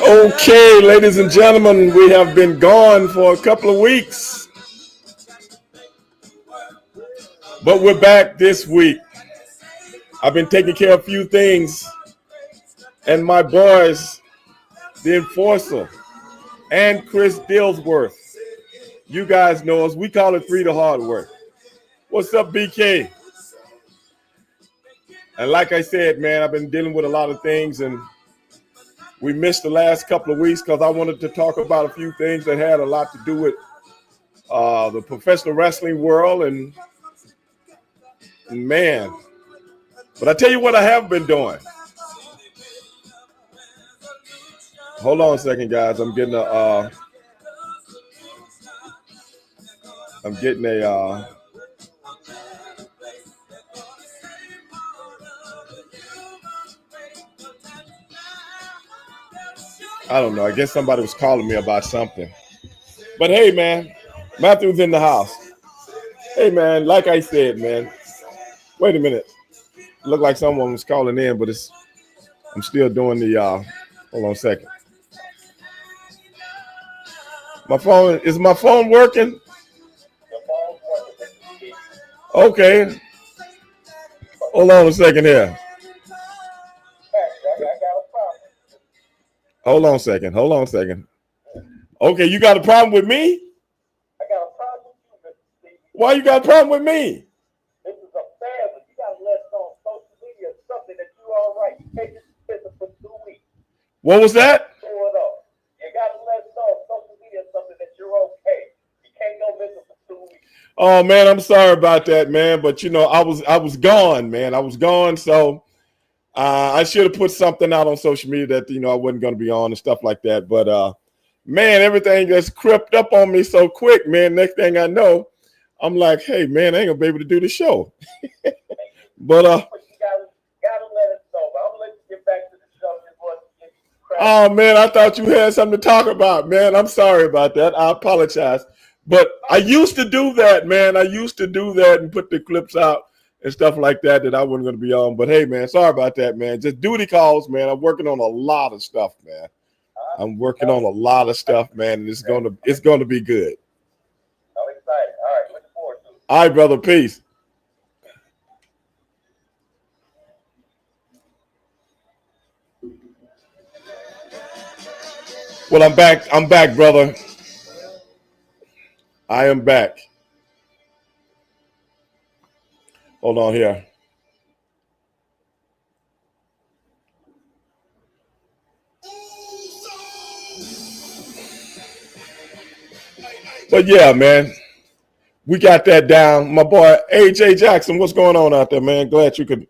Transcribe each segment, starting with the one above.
Okay, ladies and gentlemen, we have been gone for a couple of weeks, but we're back this week. I've been taking care of a few things, and my boys, the Enforcer, and Chris Dillsworth, you guys know us. We call it Three the Hard Work. What's up, BK? And like I said, man, I've been dealing with a lot of things, and we missed the last couple of weeks because I wanted to talk about a few things that had a lot to do with the professional wrestling world, and man. But I tell you what I have been doing. Hold on a second, guys. I'm getting a I don't know. I guess somebody was calling me about something. But hey, man, Matthew's in the house. Hey, man, like I said, man. Wait a minute. Looked like someone was calling in, but I'm still doing the hold on a second. Is my phone working? Okay. Hold on a second here. Hold on a second. Okay, you got a problem with me? I got a problem with you, Mr. Stevie. Why you got a problem with me? This is a family. You got to let on social media something that you're all right. You can't just sit there for 2 weeks. What was that? Throw it off. You got to let on social media something that you're okay. You can't go missing for 2 weeks. Oh man, I'm sorry about that, man. But you know, I was gone, man. I was gone, so I should have put something out on social media that I wasn't going to be on and stuff like that. But man, everything just crept up on me so quick, man. Next thing I know, I'm like, hey, man, I ain't gonna be able to do the show. But you gotta let it go. But I'm gonna let you get back to the show. Oh man, I thought you had something to talk about, man. I'm sorry about that. I apologize. But I used to do that, man. I used to do that and put the clips out and stuff like that I wasn't going to be on. But hey, man, sorry about that, man. Just duty calls, man. I'm working on a lot of stuff, man. I'm working on a lot of stuff, man. And it's going to be good. I'm excited. All right, looking forward to it. All right, brother. Peace. Well, I'm back. I'm back, brother. I am back. Hold on here. But yeah, man, we got that down. My boy AJ Jackson, what's going on out there, man? Glad you could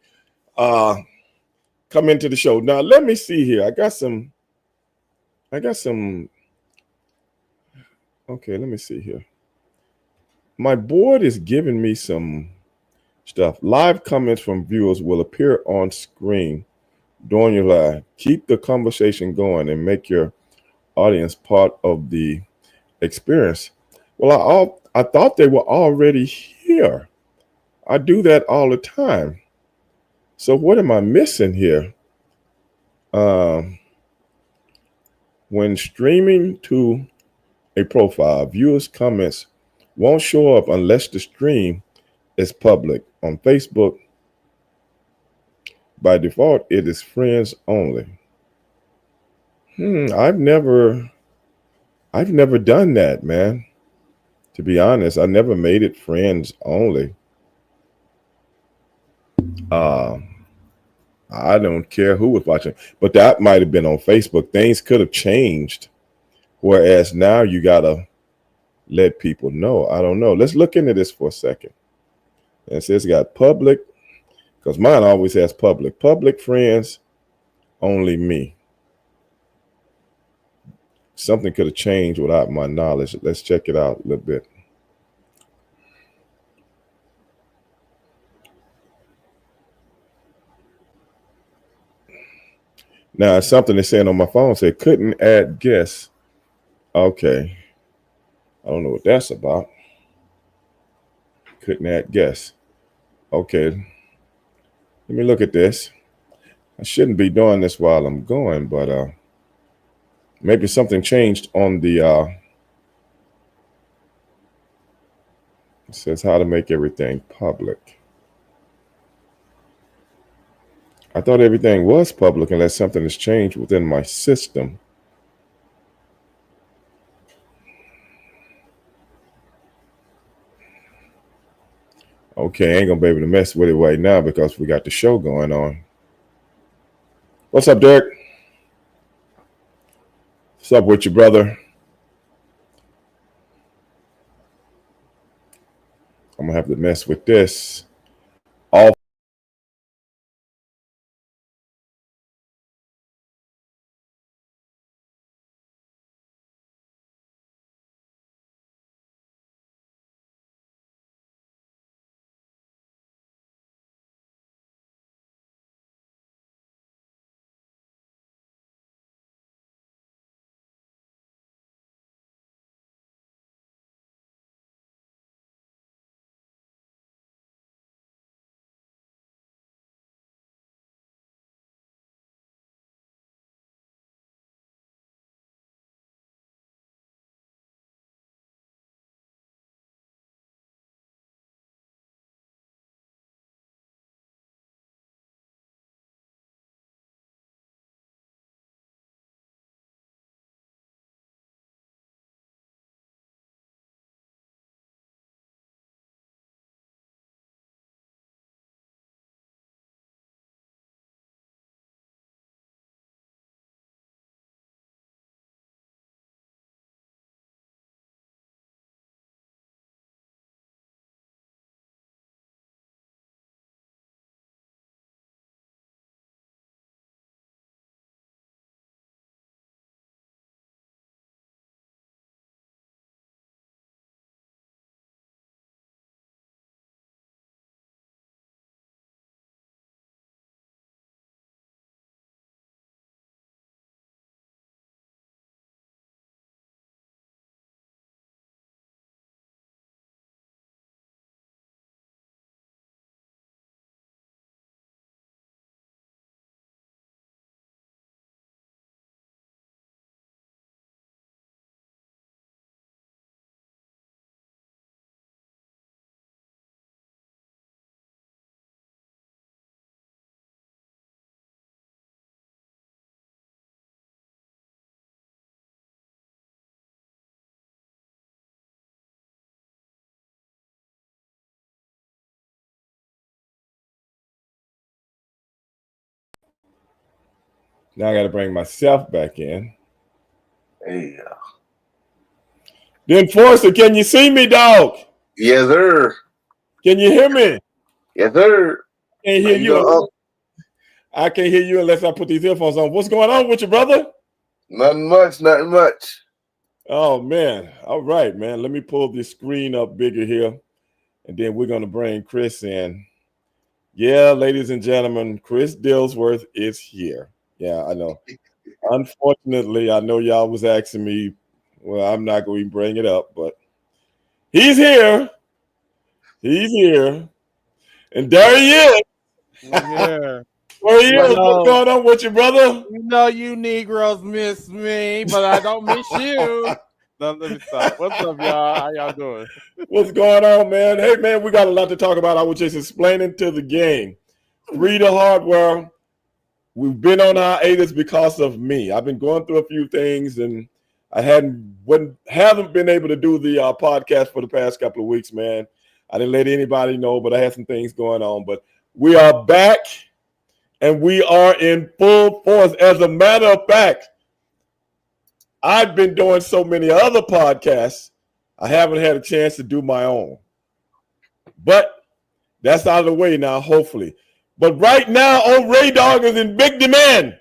come into the show. Now let me see here. I got some. Okay, let me see here. My board is giving me some stuff. Live comments from viewers will appear on screen during your live. Keep the conversation going and make your audience part of the experience. Well, I thought they were already here. I do that all the time. So what am I missing here? When streaming to a profile, viewers' comments won't show up unless the stream is public. On Facebook, by default, it is friends only. I've never done that, man. To be honest, I never made it friends only. I don't care who was watching, but that might have been on Facebook. Things could have changed. Whereas now you gotta let people know. I don't know. Let's look into this for a second. It says got public, because mine always has public. Public friends, only me. Something could have changed without my knowledge. Let's check it out a little bit. Now, it's something that's saying on my phone, said couldn't add guests. Okay. I don't know what that's about. Couldn't add guests. Okay. Let me look at this. I shouldn't be doing this while I'm going, but maybe something changed on the. It says how to make everything public. I thought everything was public unless something has changed within my system. Okay, I ain't gonna be able to mess with it right now because we got the show going on. What's up, Derek? What's up with you, brother? I'm gonna have to mess with this. All now I got to bring myself back in. Hey, The enforcer, can you see me, dog? yes, sir. Can you hear me? Yes, sir. Can't hear you. I can't hear you unless I put these earphones on. What's going on with you, brother? Nothing much, nothing much. Oh man. All right, man. Let me pull the screen up bigger here. And then we're gonna bring Chris in. Yeah, ladies and gentlemen, Chris Dillsworth is here. Yeah, I know. Unfortunately, I know y'all was asking me. Well, I'm not going to bring it up, but he's here. He's here. And there he is. Yeah. Where he is. What's going on with you, brother? You know you Negroes miss me, but I don't miss you. No, let me stop. What's up, y'all? How y'all doing? What's going on, man? Hey, man, we got a lot to talk about. I was just explaining to the gang. 3 to Hardware. We've been on hiatus because of me. I've been going through a few things, and I haven't been able to do the podcast for the past couple of weeks, man. I didn't let anybody know, but I had some things going on. But we are back, and we are in full force. As a matter of fact, I've been doing so many other podcasts, I haven't had a chance to do my own. But that's out of the way now, hopefully. But right now, old Ray Dog is in big demand.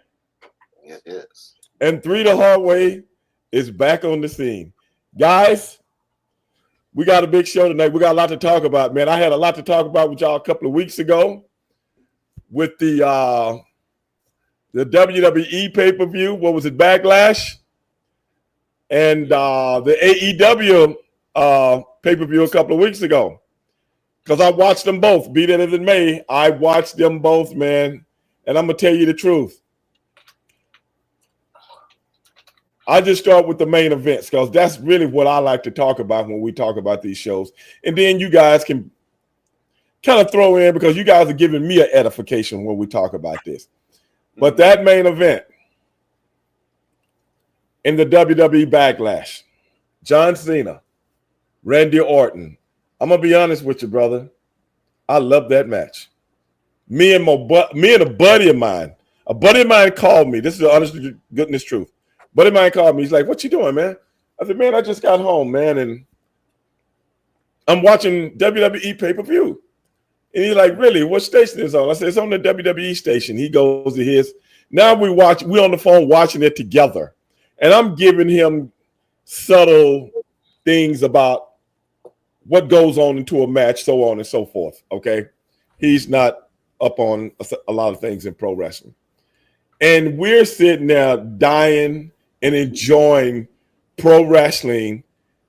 Yes. And 3 to Hardware is back on the scene. Guys, we got a big show tonight. We got a lot to talk about, man. I had a lot to talk about with y'all a couple of weeks ago with the WWE pay-per-view. What was it, Backlash? And the AEW pay-per-view a couple of weeks ago. Because I watched them both. Be that as it may, I watched them both, man. And I'm gonna tell you the truth. I just start with the main events because that's really what I like to talk about when we talk about these shows. And then you guys can kind of throw in because you guys are giving me an edification when we talk about this. But that main event in the WWE Backlash, John Cena, Randy Orton. I'm gonna be honest with you, brother. I love that match. Me and a buddy of mine called me. This is the honest to goodness truth. Buddy of mine called me. He's like, "What you doing, man?" I said, "Man, I just got home, man, and I'm watching WWE pay-per-view." And he's like, "Really? What station is it on?" I said, "It's on the WWE station." He goes to his. Now we on the phone watching it together. And I'm giving him subtle things about what goes on into a match, so on and so forth. Okay. He's not up on a lot of things in pro wrestling. And we're sitting there dying and enjoying pro wrestling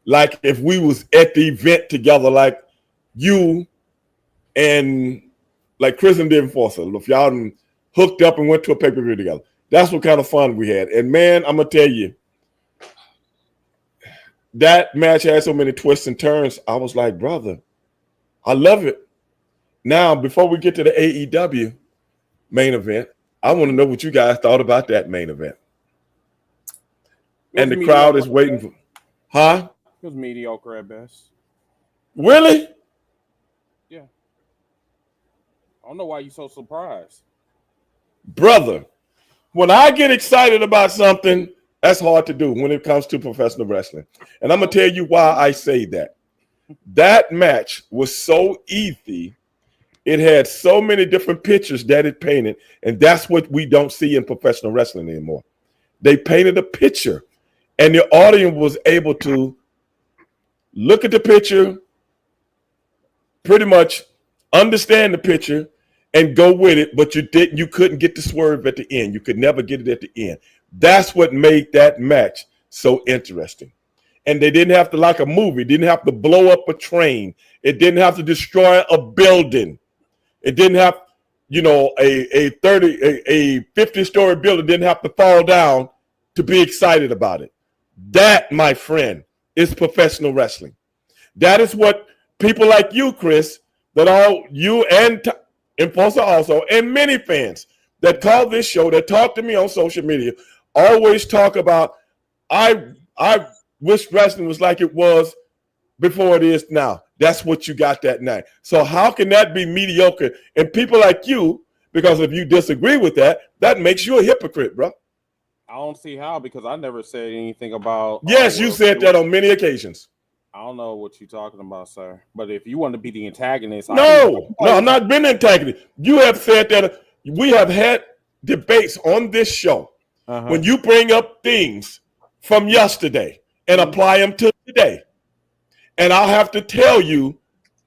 like if we was at the event together, like you and like Chris and Devin Forster. If y'all hooked up and went to a pay-per-view together. That's what kind of fun we had. And man, I'm going to tell you, that match had so many twists and turns. I was like, brother, I love it. Now, before we get to the AEW main event, I want to know what you guys thought about that main event. And the crowd is waiting for, huh? It was mediocre at best. Really? Yeah. I don't know why you're so surprised. Brother, when I get excited about something, that's hard to do when it comes to professional wrestling. And I'm going to tell you why I say that. That match was so easy. It had so many different pictures that it painted. And that's what we don't see in professional wrestling anymore. They painted a picture and the audience was able to look at the picture, pretty much understand the picture, and go with it, but you couldn't get the swerve at the end. You could never get it at the end. That's what made that match so interesting. And they didn't have to, like a movie, didn't have to blow up a train. It didn't have to destroy a building. It didn't have, a 50-story building didn't have to fall down to be excited about it. That, my friend, is professional wrestling. That is what people like you, Chris, that all you and Foster also, and many fans that call this show, that talk to me on social media, always talk about, I wish wrestling was like it was before it is now. That's what you got that night. So how can that be mediocre? And people like you, because if you disagree with that, that makes you a hypocrite, bro. I don't see how, because I never said anything about. Yes, you said that on many occasions. I don't know what you're talking about, sir. But if you want to be the antagonist, no, I'm not being antagonist. You have said that we have had debates on this show when you bring up things from yesterday and apply them to today. And I'll have to tell you,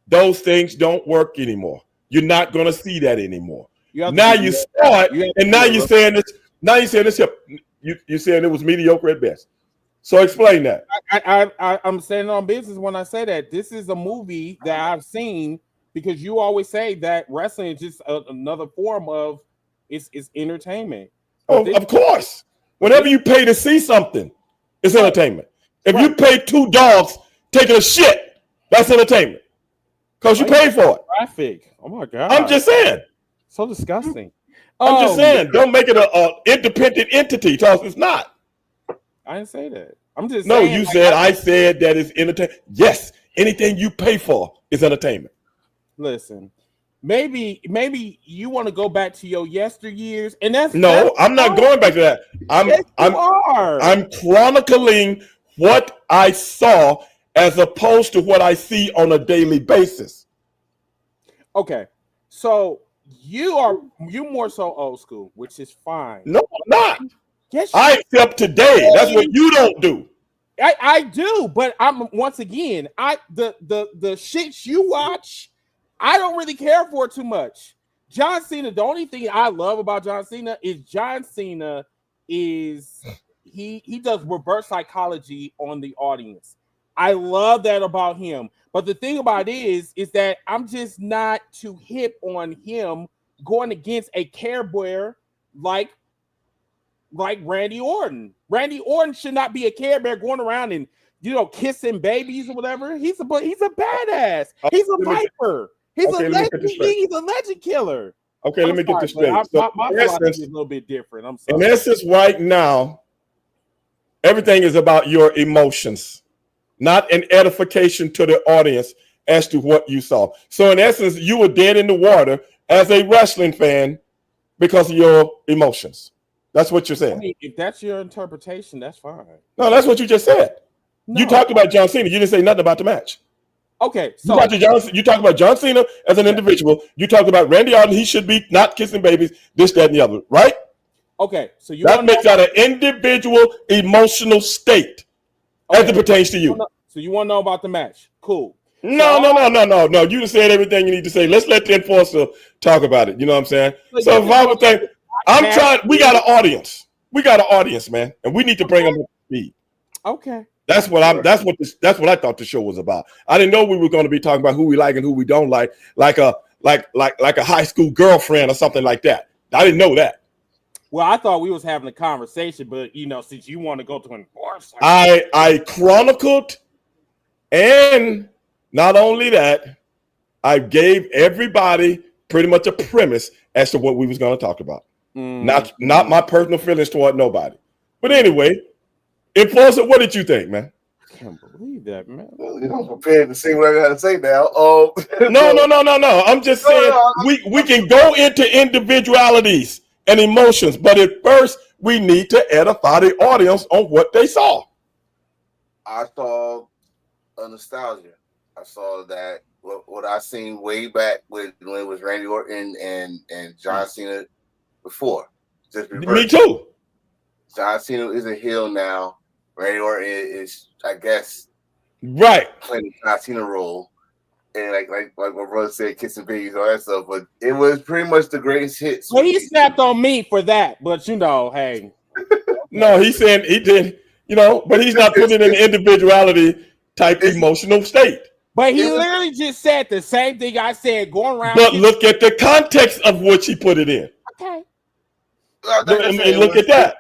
those things don't work anymore. You're not going to see that anymore. Now you saw it, and now you're saying this. Now you're saying this. You're saying it was mediocre at best. So explain that. I'm saying on business when I say that. This is a movie that I've seen, because you always say that wrestling is just another form of it's entertainment. Of course. Whenever you pay to see something, it's entertainment. If you pay 2 dogs taking a shit, that's entertainment. Because you pay for it. Traffic. Oh my God. I'm just saying. So disgusting. I'm just saying, don't make it an independent entity, because it's not. I didn't say that. I'm just no. saying, You said I said that is entertainment. Yes, anything you pay for is entertainment. Listen, maybe you want to go back to your yesteryears, and that's I'm not going back to that. I'm chronicling what I saw as opposed to what I see on a daily basis. Okay, so you more so old school, which is fine. No, I'm not. Yes, I accept today. That's what you don't do. I do, but I'm once again, the shits you watch, I don't really care for too much. John Cena, the only thing I love about John Cena is he does reverse psychology on the audience. I love that about him. But the thing about it is that I'm just not too hip on him going against a Care Bear like Randy Orton. Randy Orton should not be a Care Bear going around and kissing babies or whatever. He's a badass. He's a viper. He's a legend killer. Okay, let me get this straight. My So, philosophy is a little bit different. I'm sorry. in essence, right now, everything is about your emotions, not an edification to the audience as to what you saw. So in essence, you were dead in the water as a wrestling fan because of your emotions. That's what you're saying. I mean, if that's your interpretation, that's fine. No, that's what you just said. No. You talked about John Cena. You didn't say nothing about the match. Okay, so You talked about John Cena as an individual. You talked about Randy Orton. He should be not kissing babies, this, that, and the other, right? okay, so you That makes that an individual emotional state as it pertains to you. So you want to know about the match? Cool. No. You just said everything you need to say. Let's let the enforcer talk about it. You know what I'm saying? So if I would think, we got an audience. We got an audience, man, and we need to bring them up to speed. Okay. That's what I thought the show was about. I didn't know we were going to be talking about who we like and who we don't like a high school girlfriend or something like that. I didn't know that. Well, I thought we was having a conversation, but since you want to go to enforcer, I chronicled, and not only that, I gave everybody pretty much a premise as to what we was going to talk about. Not my personal feelings toward nobody. But anyway, enforcer, what did you think, man? I can't believe that, man. I'm prepared to say what I got to say now. No. I'm just saying we can go into individualities and emotions, but at first we need to edify the audience on what they saw. I saw a nostalgia. I saw that what I seen way back when it was Randy Orton and John Cena before. Just Me too. John Cena is a heel now. Randy Orton is, I guess, right, playing the John Cena role. And like my brother said, kissing babies, all that stuff. But it was pretty much the greatest hits. Well, he snapped on me for that, but hey. No, he's saying he did, but he's not putting it in an individuality type emotional state. But he literally just said the same thing I said going around. But look at the context of which he put it in. Okay. Look at that.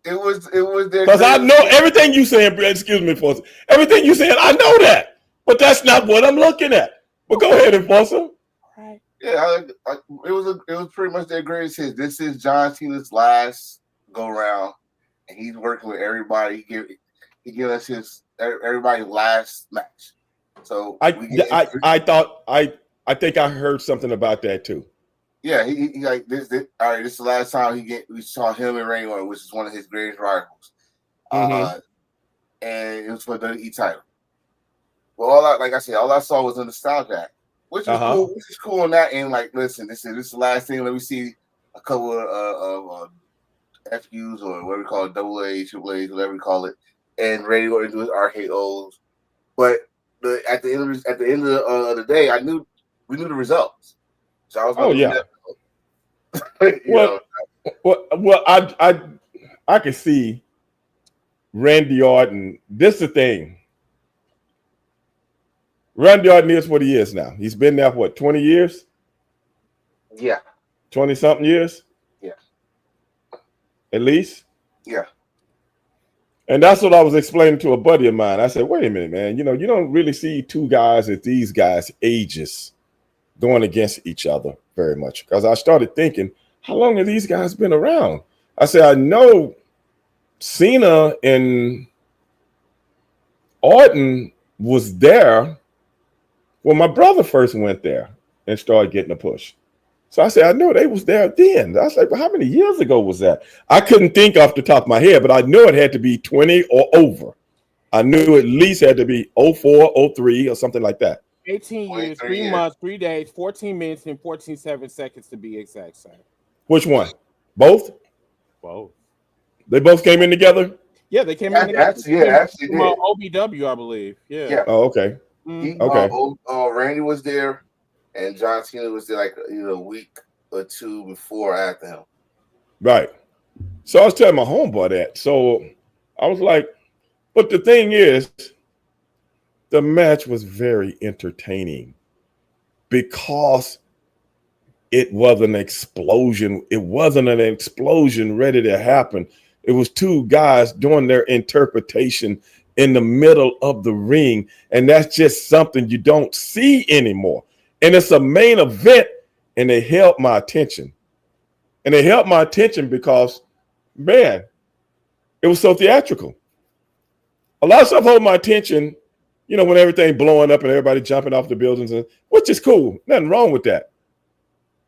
It was there. Because I know everything you saying, excuse me, Enforcer. Everything you saying, I know that. But that's not what I'm looking at. But go ahead, Enforcer. Right. Yeah, it was pretty much their greatest hit. This is John Cena's last go round, and he's working with everybody. He give us everybody's last match. So I think I heard something about that too. Yeah, he like this. All right, this is the last time we saw him and Randy Orton, which is one of his greatest rivals. And it was for the WWE title. Well, all I saw was a nostalgia act, which is cool. Which is cool on that end. Like, listen, this is the last thing. Let me see a couple of FUs or whatever we call it, double A, triple A's, whatever we call it, and Randy Orton do his RKO's. But at the end of the day, we knew the results. So I was Well, I can see Randy Orton. This is the thing. Randy Orton is what he is now. He's been there, 20 years? Yeah. 20-something years? Yeah. At least? Yeah. And that's what I was explaining to a buddy of mine. I said, wait a minute, man. You don't really see two guys at these guys' ages going against each other very much. Because I started thinking, how long have these guys been around? I said, I know Cena and Orton was there when my brother first went there and started getting a push. So I said, I know they was there then. I was like, but how many years ago was that? I couldn't think off the top of my head, but I knew it had to be 20 or over. I knew at least had to be 04, 03 or something like that. 18 years, 3 months, 3 days, 14 minutes, and 14.7 seconds to be exact, sir. Which one? Both? Both. They both came in together? Yeah, they came in together. Actually did. OBW, I believe. Yeah. Oh, okay. Randy was there, and John Cena was there like a week or two before after him. Right. So I was telling my homeboy that. So I was like, but the thing is, the match was very entertaining because it was an explosion. It wasn't an explosion ready to happen. It was two guys doing their interpretation in the middle of the ring. And that's just something you don't see anymore. And it's a main event, and they held my attention. And they held my attention because, man, it was so theatrical. A lot of stuff hold my attention, you know, when everything blowing up and everybody jumping off the buildings, which is cool. Nothing wrong with that.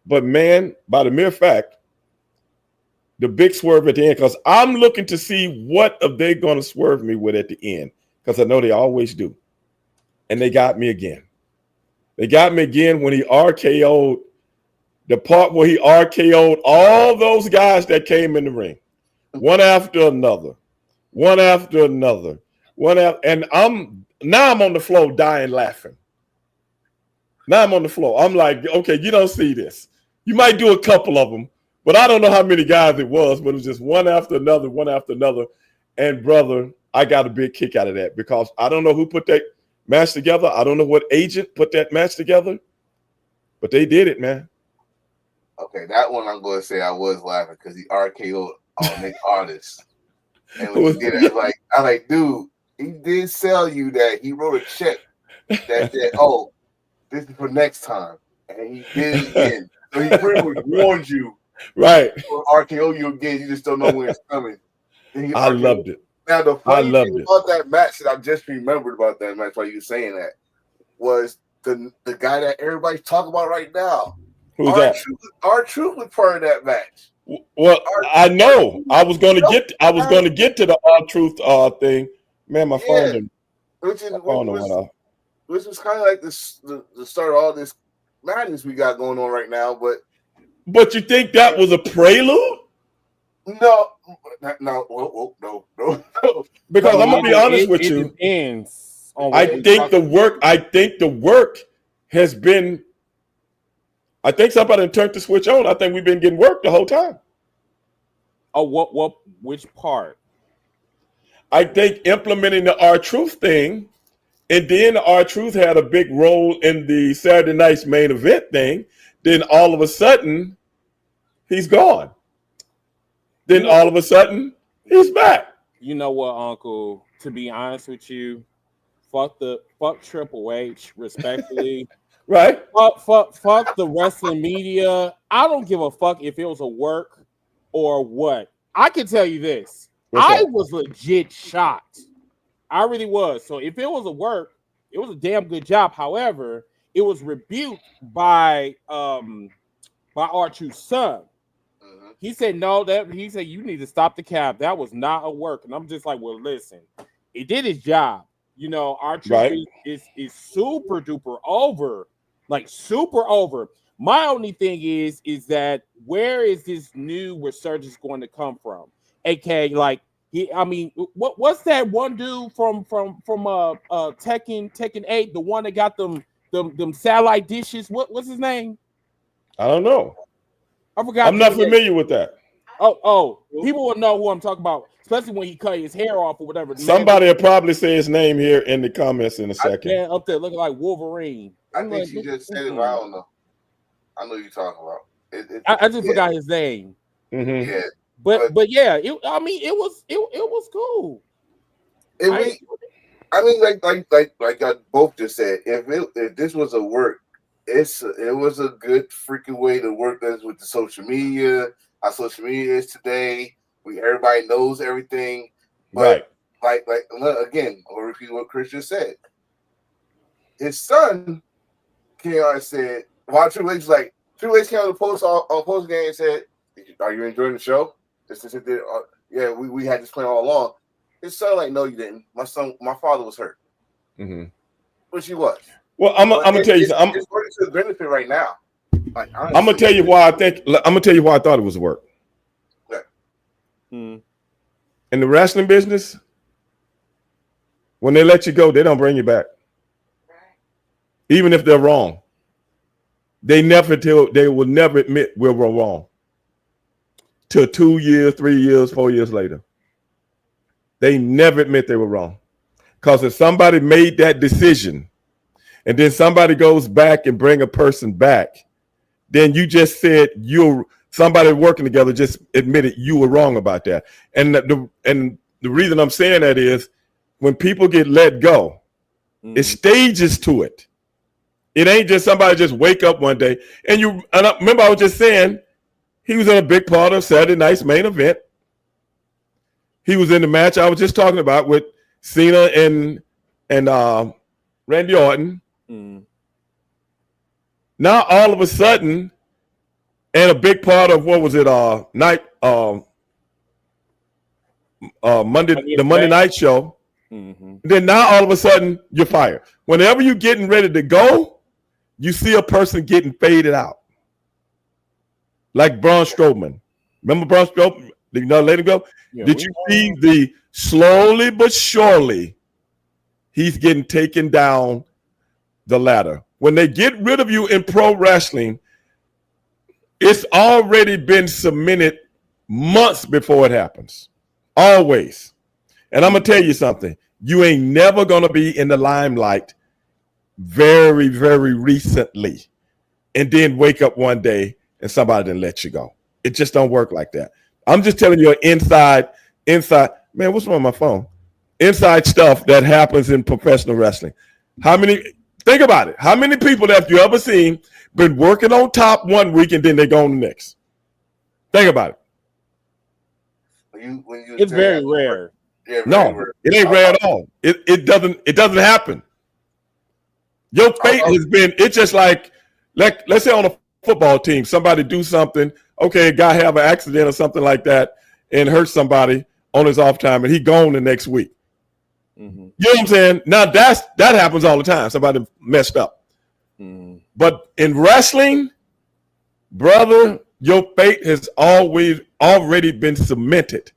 But, man, by the mere fact, the big swerve at the end, because I'm looking to see what are they going to swerve me with at the end, because I know they always do. And they got me again. They got me again when he RKO'd, the part where he RKO'd all those guys that came in the ring, one after another, one after another, and I'm on the floor dying laughing. Now I'm on the floor. I'm like, okay, you don't see this. You might do a couple of them, but I don't know how many guys it was, but it was just one after another, one after another. And brother, I got a big kick out of that because I don't know who put that match together. I don't know what agent put that match together, but they did it, man. Okay, that one I'm going to say I was laughing because he RKO'd all Nick Artist. And when he did it, I'm like, dude, he did sell you that. He wrote a check that said, oh, this is for next time. And he did it again. So he pretty much warned you. Right. RKO you again. You just don't know when it's coming. I loved it. Now, the funny thing about that match that I just remembered about that match while you were saying that was the guy that everybody's talking about right now. Who's that? R-Truth was part of that match. Well, I know. I was going to get to the R-Truth thing. Man, my phone didn't. Which was kind of like the start of all this madness we got going on right now. But you think that was a prelude? No. Because I'm gonna be honest with you. I think the work has been. I think somebody turned the switch on. I think we've been getting work the whole time. Oh, which part? I think implementing the R-Truth thing, and then R-Truth had a big role in the Saturday Night's main event thing. Then all of a sudden, he's gone. Then all of a sudden, he's back. You know what, Uncle? To be honest with you, fuck Triple H, respectfully. Right? Fuck the wrestling media. I don't give a fuck if it was a work or what. I can tell you this. I was legit shocked. I really was. So if it was a work, it was a damn good job. However, it was rebuked by R-Truth's son. He said, he said, you need to stop the cap. That was not a work. And I'm just like, well, listen, it did his job. You know, R-Truth is super duper over. Like super over. My only thing is that where is this new resurgence going to come from? AK, like what's that one dude from Tekken 8, the one that got them satellite dishes? What's his name? I don't know. I forgot. I'm not familiar with that. Oh, people will know who I'm talking about, especially when he cut his hair off or whatever. Somebody will probably say his name here in the comments in a second. Man, up there looking like Wolverine. I think she just said it, but I don't know. I know you're talking about. I just forgot his name. Mm-hmm. Yeah, but yeah, it was cool. Like I both just said, if this was a work, it was a good freaking way to work this with the social media. How social media is today, everybody knows everything. But like again, I'll repeat what Chris just said. His son came out and said, "While Triple H came on the post game and said, are you enjoying the show? Yeah, we had this plan all along." His son like, "No, you didn't. My father was hurt." Mm-hmm. Which he was. Well, I'm gonna tell you something. It's working to the benefit right now. Like, honestly, I'm gonna tell you why I thought it was work. Yeah. In the wrestling business, when they let you go, they don't bring you back. Even if they're wrong. They will never admit we're wrong. Till 2 years, 3 years, 4 years later. They never admit they were wrong. Because if somebody made that decision and then somebody goes back and bring a person back, then you just said somebody working together just admitted you were wrong about that. And the reason I'm saying that is when people get let go, it's stages to it. It ain't just somebody just wake up one day. And I remember I was just saying he was in a big part of Saturday night's main event. He was in the match I was just talking about with Cena and Randy Orton. Now all of a sudden, and a big part of what was it? Monday night show. Then now all of a sudden you're fired. Whenever you're getting ready to go, you see a person getting faded out, like Braun Strowman. Remember Braun Strowman? Did you not let him go? Yeah, Did you see the slowly but surely he's getting taken down the ladder? When they get rid of you in pro wrestling, it's already been cemented months before it happens. Always. And I'm going to tell you something. You ain't never going to be in the limelight very, very recently and then wake up one day and somebody didn't let you go. It just don't work like that. I'm just telling you inside, man, what's wrong with my phone? Inside stuff that happens in professional wrestling. Think about it. How many people have you ever seen been working on top one week and then they go on the next? Think about it. It's very rare. Yeah, no, rare. It ain't rare at all. It doesn't happen. Your fate has been, it's just like let's say on a football team, somebody do something, okay, a guy have an accident or something like that and hurt somebody on his off time and he gone the next week. You know what I'm saying? Now that happens all the time. Somebody messed up. But in wrestling, brother, your fate has already been cemented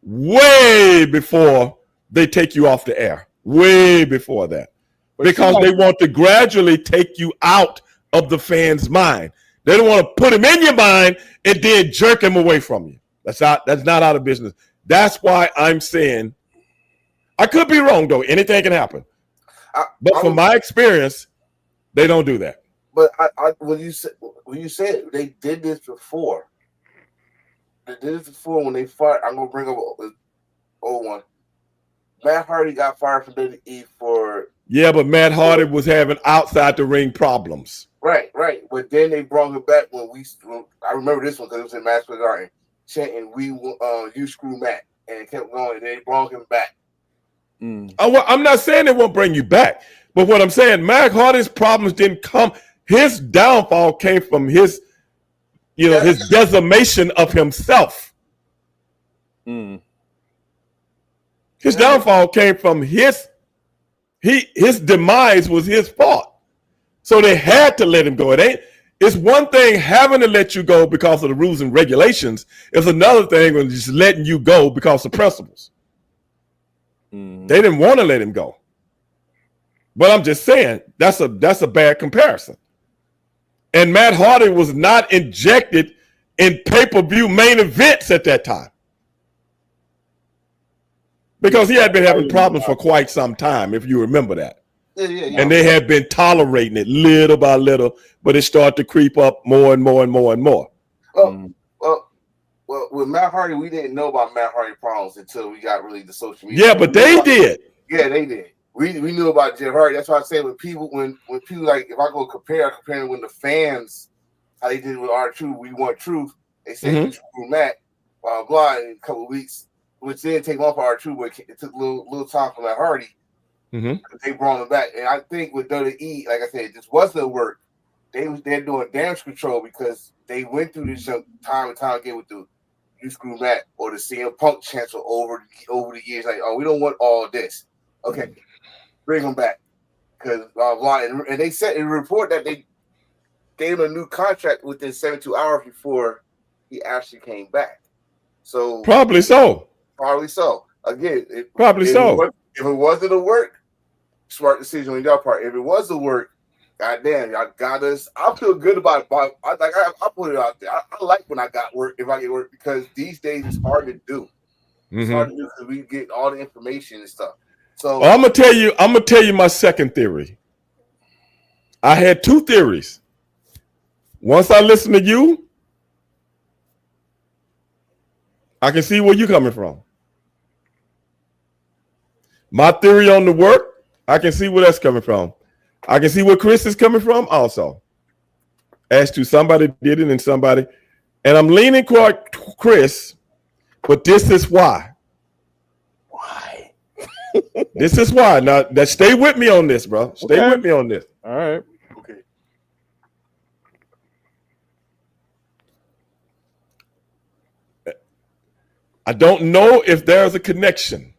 way before they take you off the air. Way before that. Because they want to gradually take you out of the fan's mind. They don't want to put him in your mind and then jerk him away from you. That's not out of business. That's why I'm saying, I could be wrong though. Anything can happen. But from my experience, they don't do that. But when you said they did this before, when they fired. I'm gonna bring up an old one. Matt Hardy got fired from WWE for. Yeah, but Matt Hardy was having outside the ring problems. Right. But then they brought him back when I remember this one because it was in Madison Square Garden, chanting "You screw Matt," and it kept going. And they brought him back. I'm not saying it won't bring you back, but what I'm saying, Matt Hardy's problems didn't come. His downfall came from his decimation of himself. His downfall came from his demise was his fault. So they had to let him go. It's one thing having to let you go because of the rules and regulations. It's another thing when just letting you go because of principles. They didn't want to let him go. But I'm just saying that's a bad comparison. And Matt Hardy was not injected in pay-per-view main events at that time. Because he had been having problems for quite some time, if you remember that. Yeah. And they had been tolerating it little by little, but it started to creep up more and more and more and more. Well, with Matt Hardy, we didn't know about Matt Hardy problems until we got really the social media. Yeah, but they did. Yeah, they did. We knew about Jeff Hardy. That's why I say when people like, if I go comparing when the fans how they did with R-Truth, we want truth. They said you screw Matt, blah blah. In a couple of weeks, which then take off R-Truth, but it took a little time for Matt Hardy. They brought him back, and I think with WWE, like I said, it just wasn't work. They're doing damage control because they went through this time and time again with the "you screw Matt" or the CM Punk chants over the years. Like, oh, we don't want all this. Okay, bring him back because blah blah. And they said in a report that they gave him a new contract within 72 hours before he actually came back. So probably so. Again, if it wasn't a work, smart decision on your part. If it was a work, goddamn, y'all got us. I feel good about it. I put it out there. I like when I got work, if I get work, because these days it's hard to do. It's hard to do because we get all the information and stuff. So I'm gonna tell you my second theory. I had two theories. Once I listen to you, I can see where you're coming from. My theory on the work, I can see where that's coming from. I can see where Chris is coming from also. As to somebody did it and somebody, and I'm leaning toward Chris, but this is why. Why? This is why. Now, stay with me on this, bro. Stay with me on this. All right. Okay. I don't know if there's a connection,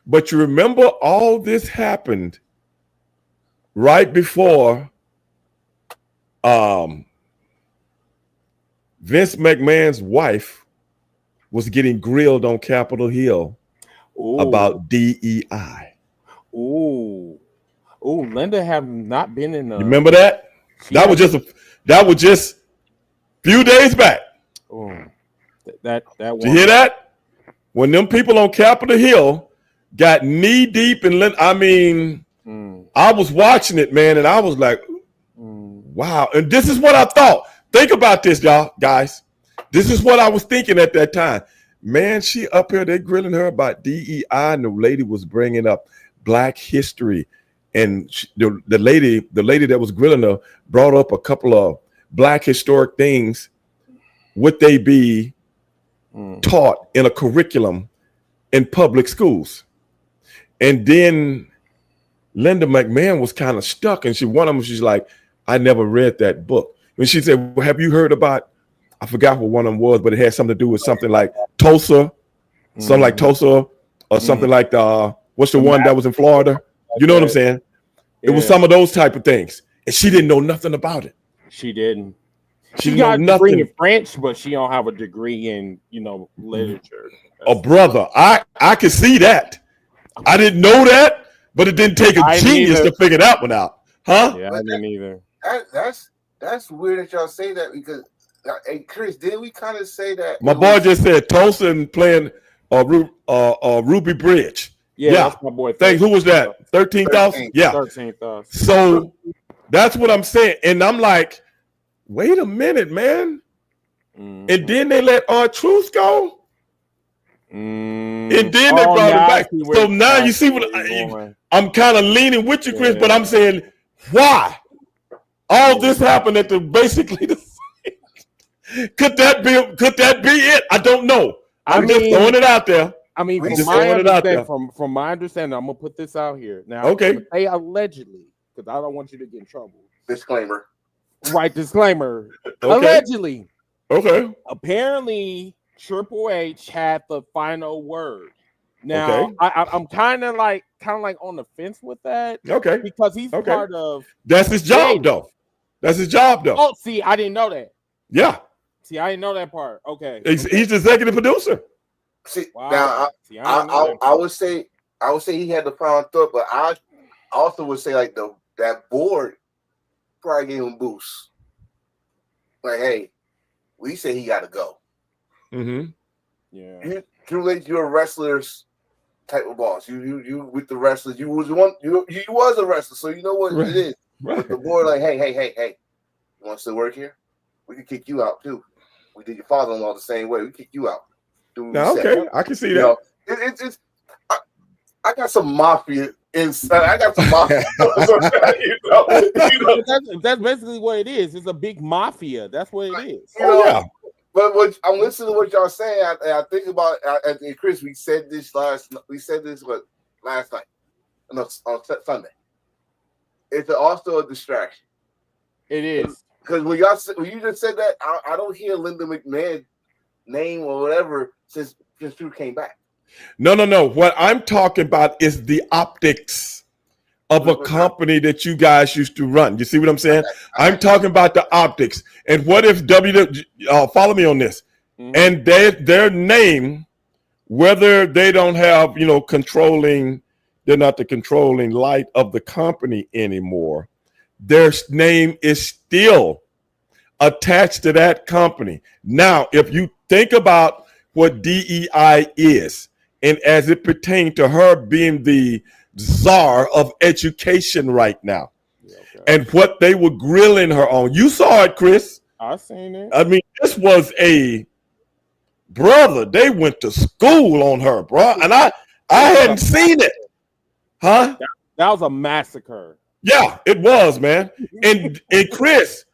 but you remember all this happened right before Vince McMahon's wife was getting grilled on Capitol Hill about DEI. Ooh, Linda have not been in. You remember that? That was just few days back. Oh, that Did you hear that? When them people on Capitol Hill got knee deep in Linda, I mean, I was watching it, man, and I was like, wow. And this is what I thought. Think about this, y'all, guys. This is what I was thinking at that time. Man, she up here, they grilling her about DEI, and the lady was bringing up Black history. And the lady that was grilling her brought up a couple of Black historic things. Would they be taught in a curriculum in public schools? And then Linda McMahon was kind of stuck, and she's like, I never read that book. And she said, well, have you heard about, I forgot what one of them was, but it had something to do with something like Tulsa, something like Tulsa, or something like what's the one that was in Florida? You know what I'm saying? It was some of those type of things. And she didn't know nothing about it. She didn't. She got know a degree nothing. in French, but she don't have a degree in, literature. Oh, brother, I could see that. I didn't know that, but it didn't take a genius to figure that one out. Huh? Yeah, I didn't either. That's weird that y'all say that because, hey, Chris, didn't we kind of say that? My boy just said Tulsa and playing Ruby Bridge. Yeah, that's my boy. Thanks. Who was that? 13,000? Yeah. 13,000. So that's what I'm saying. And I'm like, wait a minute, man. And then they let R-Truth go. And then they brought it back. So now you see what I'm kind of leaning with you, Chris, but I'm saying, why? All this happened at basically the same. Could that be it? I don't know. I'm just throwing it out there. I mean, from my understanding, I'm gonna put this out here now. Okay. Say allegedly, because I don't want you to get in trouble. Disclaimer. Right, disclaimer. Okay. Allegedly. Okay. Apparently, Triple H had the final word. Now, I'm kind of like on the fence with that. Okay. Because he's part of. That's his job, though. That's his job, though. Oh, see, I didn't know that. Yeah. See, I didn't know that part. Okay. He's the executive producer. See, wow. Now I would say he had the final thought, but I also would say like that board probably gave him a boost. Like, hey, we say he got to go. Mm-hmm. Yeah. You're a wrestler's type of boss. You with the wrestlers. You was a wrestler, so you know what it is. Right. But the board like, hey, you want to still work here? We can kick you out too. We did your father-in-law the same way. We kick you out. Now, okay, I can see that. It's I got some mafia inside. I got some mafia. That's basically what it is. It's a big mafia. That's what it is. Yeah. But I'm listening to what y'all saying. I think about and Chris. We said this last night. No, on Sunday. It's also a distraction. It is because when you just said that, I don't hear Linda McMahon name or whatever since Drew came back. No. What I'm talking about is the optics of a company that you guys used to run. You see what I'm saying? I'm talking about the optics. And what if follow me on this? Mm-hmm. And their name, whether they don't have, they're not the controlling light of the company anymore. Their name is still attached to that company. Now, if you think about what DEI is, and as it pertains to her being the czar of education right now, and what they were grilling her on. You saw it, Chris. I seen it. I mean, this was a brother. They went to school on her, bro, and I hadn't seen it, huh? That was a massacre. Yeah, it was, man. And Chris,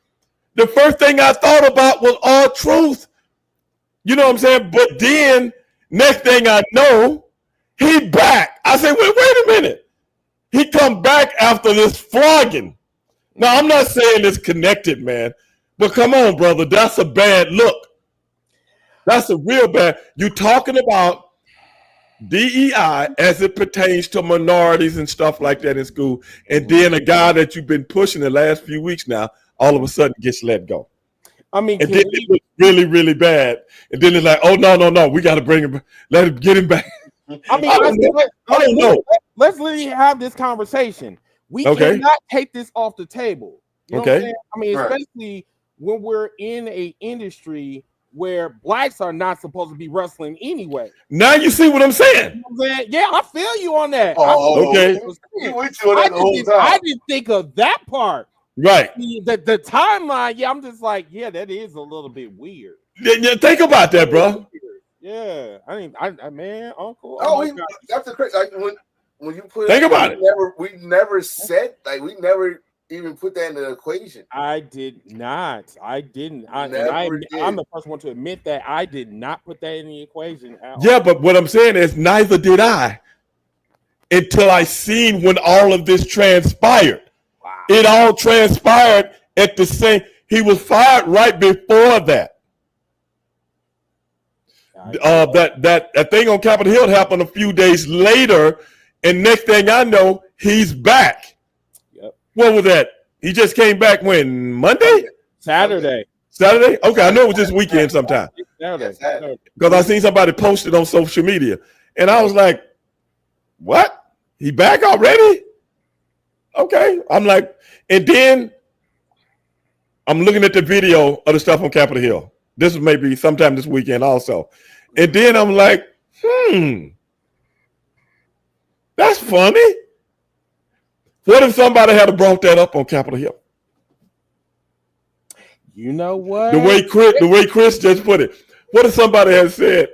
the first thing I thought about was R-Truth. You know what I'm saying? But then next thing I know, he back. I say, wait a minute. He come back after this flogging. Now I'm not saying it's connected, man, but come on, brother. That's a bad look. That's a real bad. You're talking about DEI as it pertains to minorities and stuff like that in school, and then a guy that you've been pushing the last few weeks now, all of a sudden gets let go. I mean, and then it was really, really bad. And then it's like, oh no, we got to bring him, let him get him back. I mean, I don't know. Let's literally have this conversation. We cannot take this off the table. You know what I'm saying? I mean, especially when we're in a industry where blacks are not supposed to be wrestling anyway. Now you see what I'm saying? You know what I'm saying? Yeah, I feel you on that. Okay. I didn't think of that part. Right. The timeline, yeah, I'm just like, yeah, that is a little bit weird. Yeah, think about that, bro. Yeah, I mean, Uncle. That's the crazy. Like when you put think about it. We never said, like, we never even put that in the equation. I did not. I didn't. I'm the first one to admit that I did not put that in the equation. Yeah, but what I'm saying is neither did I until I seen when all of this transpired. Wow. It all transpired at the same. He was fired right before that. That thing on Capitol Hill happened a few days later, and next thing I know, he's back. Yep. What was that? He just came back when? Monday? Saturday? Okay, I know it was this weekend sometime. Saturday. Because I seen somebody posted on social media, and I was like, what? He back already? Okay. I'm like, and then I'm looking at the video of the stuff on Capitol Hill. This is maybe sometime this weekend also. And then I'm like, that's funny. What if somebody had brought that up on Capitol Hill? You know what? The way Chris just put it. What if somebody had said,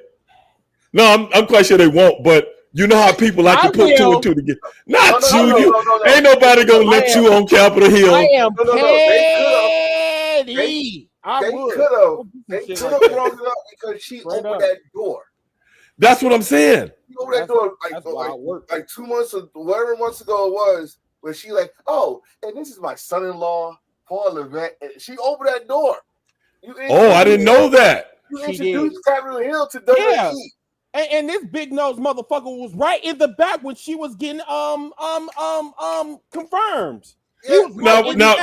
no, I'm quite sure they won't, but you know how people like to put two and two together. Not you. Ain't nobody gonna let you on Capitol Hill. I am petty. They could have brought it up because she opened that door. That's what I'm saying. She opened that door like 2 months or whatever months ago it was, where she like, oh, and this is my son-in-law, Paul Levesque. And she opened that door. I didn't know that. You introduced Capitol Hill to WWE. Yeah. And this big nose motherfucker was right in the back when she was getting confirmed. Yeah.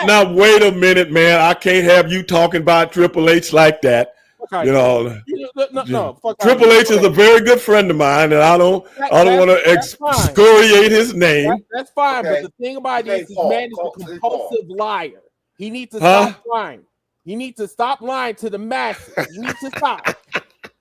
Now wait a minute, man. I can't have you talking about Triple H like that. Okay. You know, no. Triple H is a very good friend of mine, and I don't want to excoriate his name. That's fine, but the thing about this man is a compulsive liar. He needs to stop lying. He needs to stop lying to the masses. He needs to stop.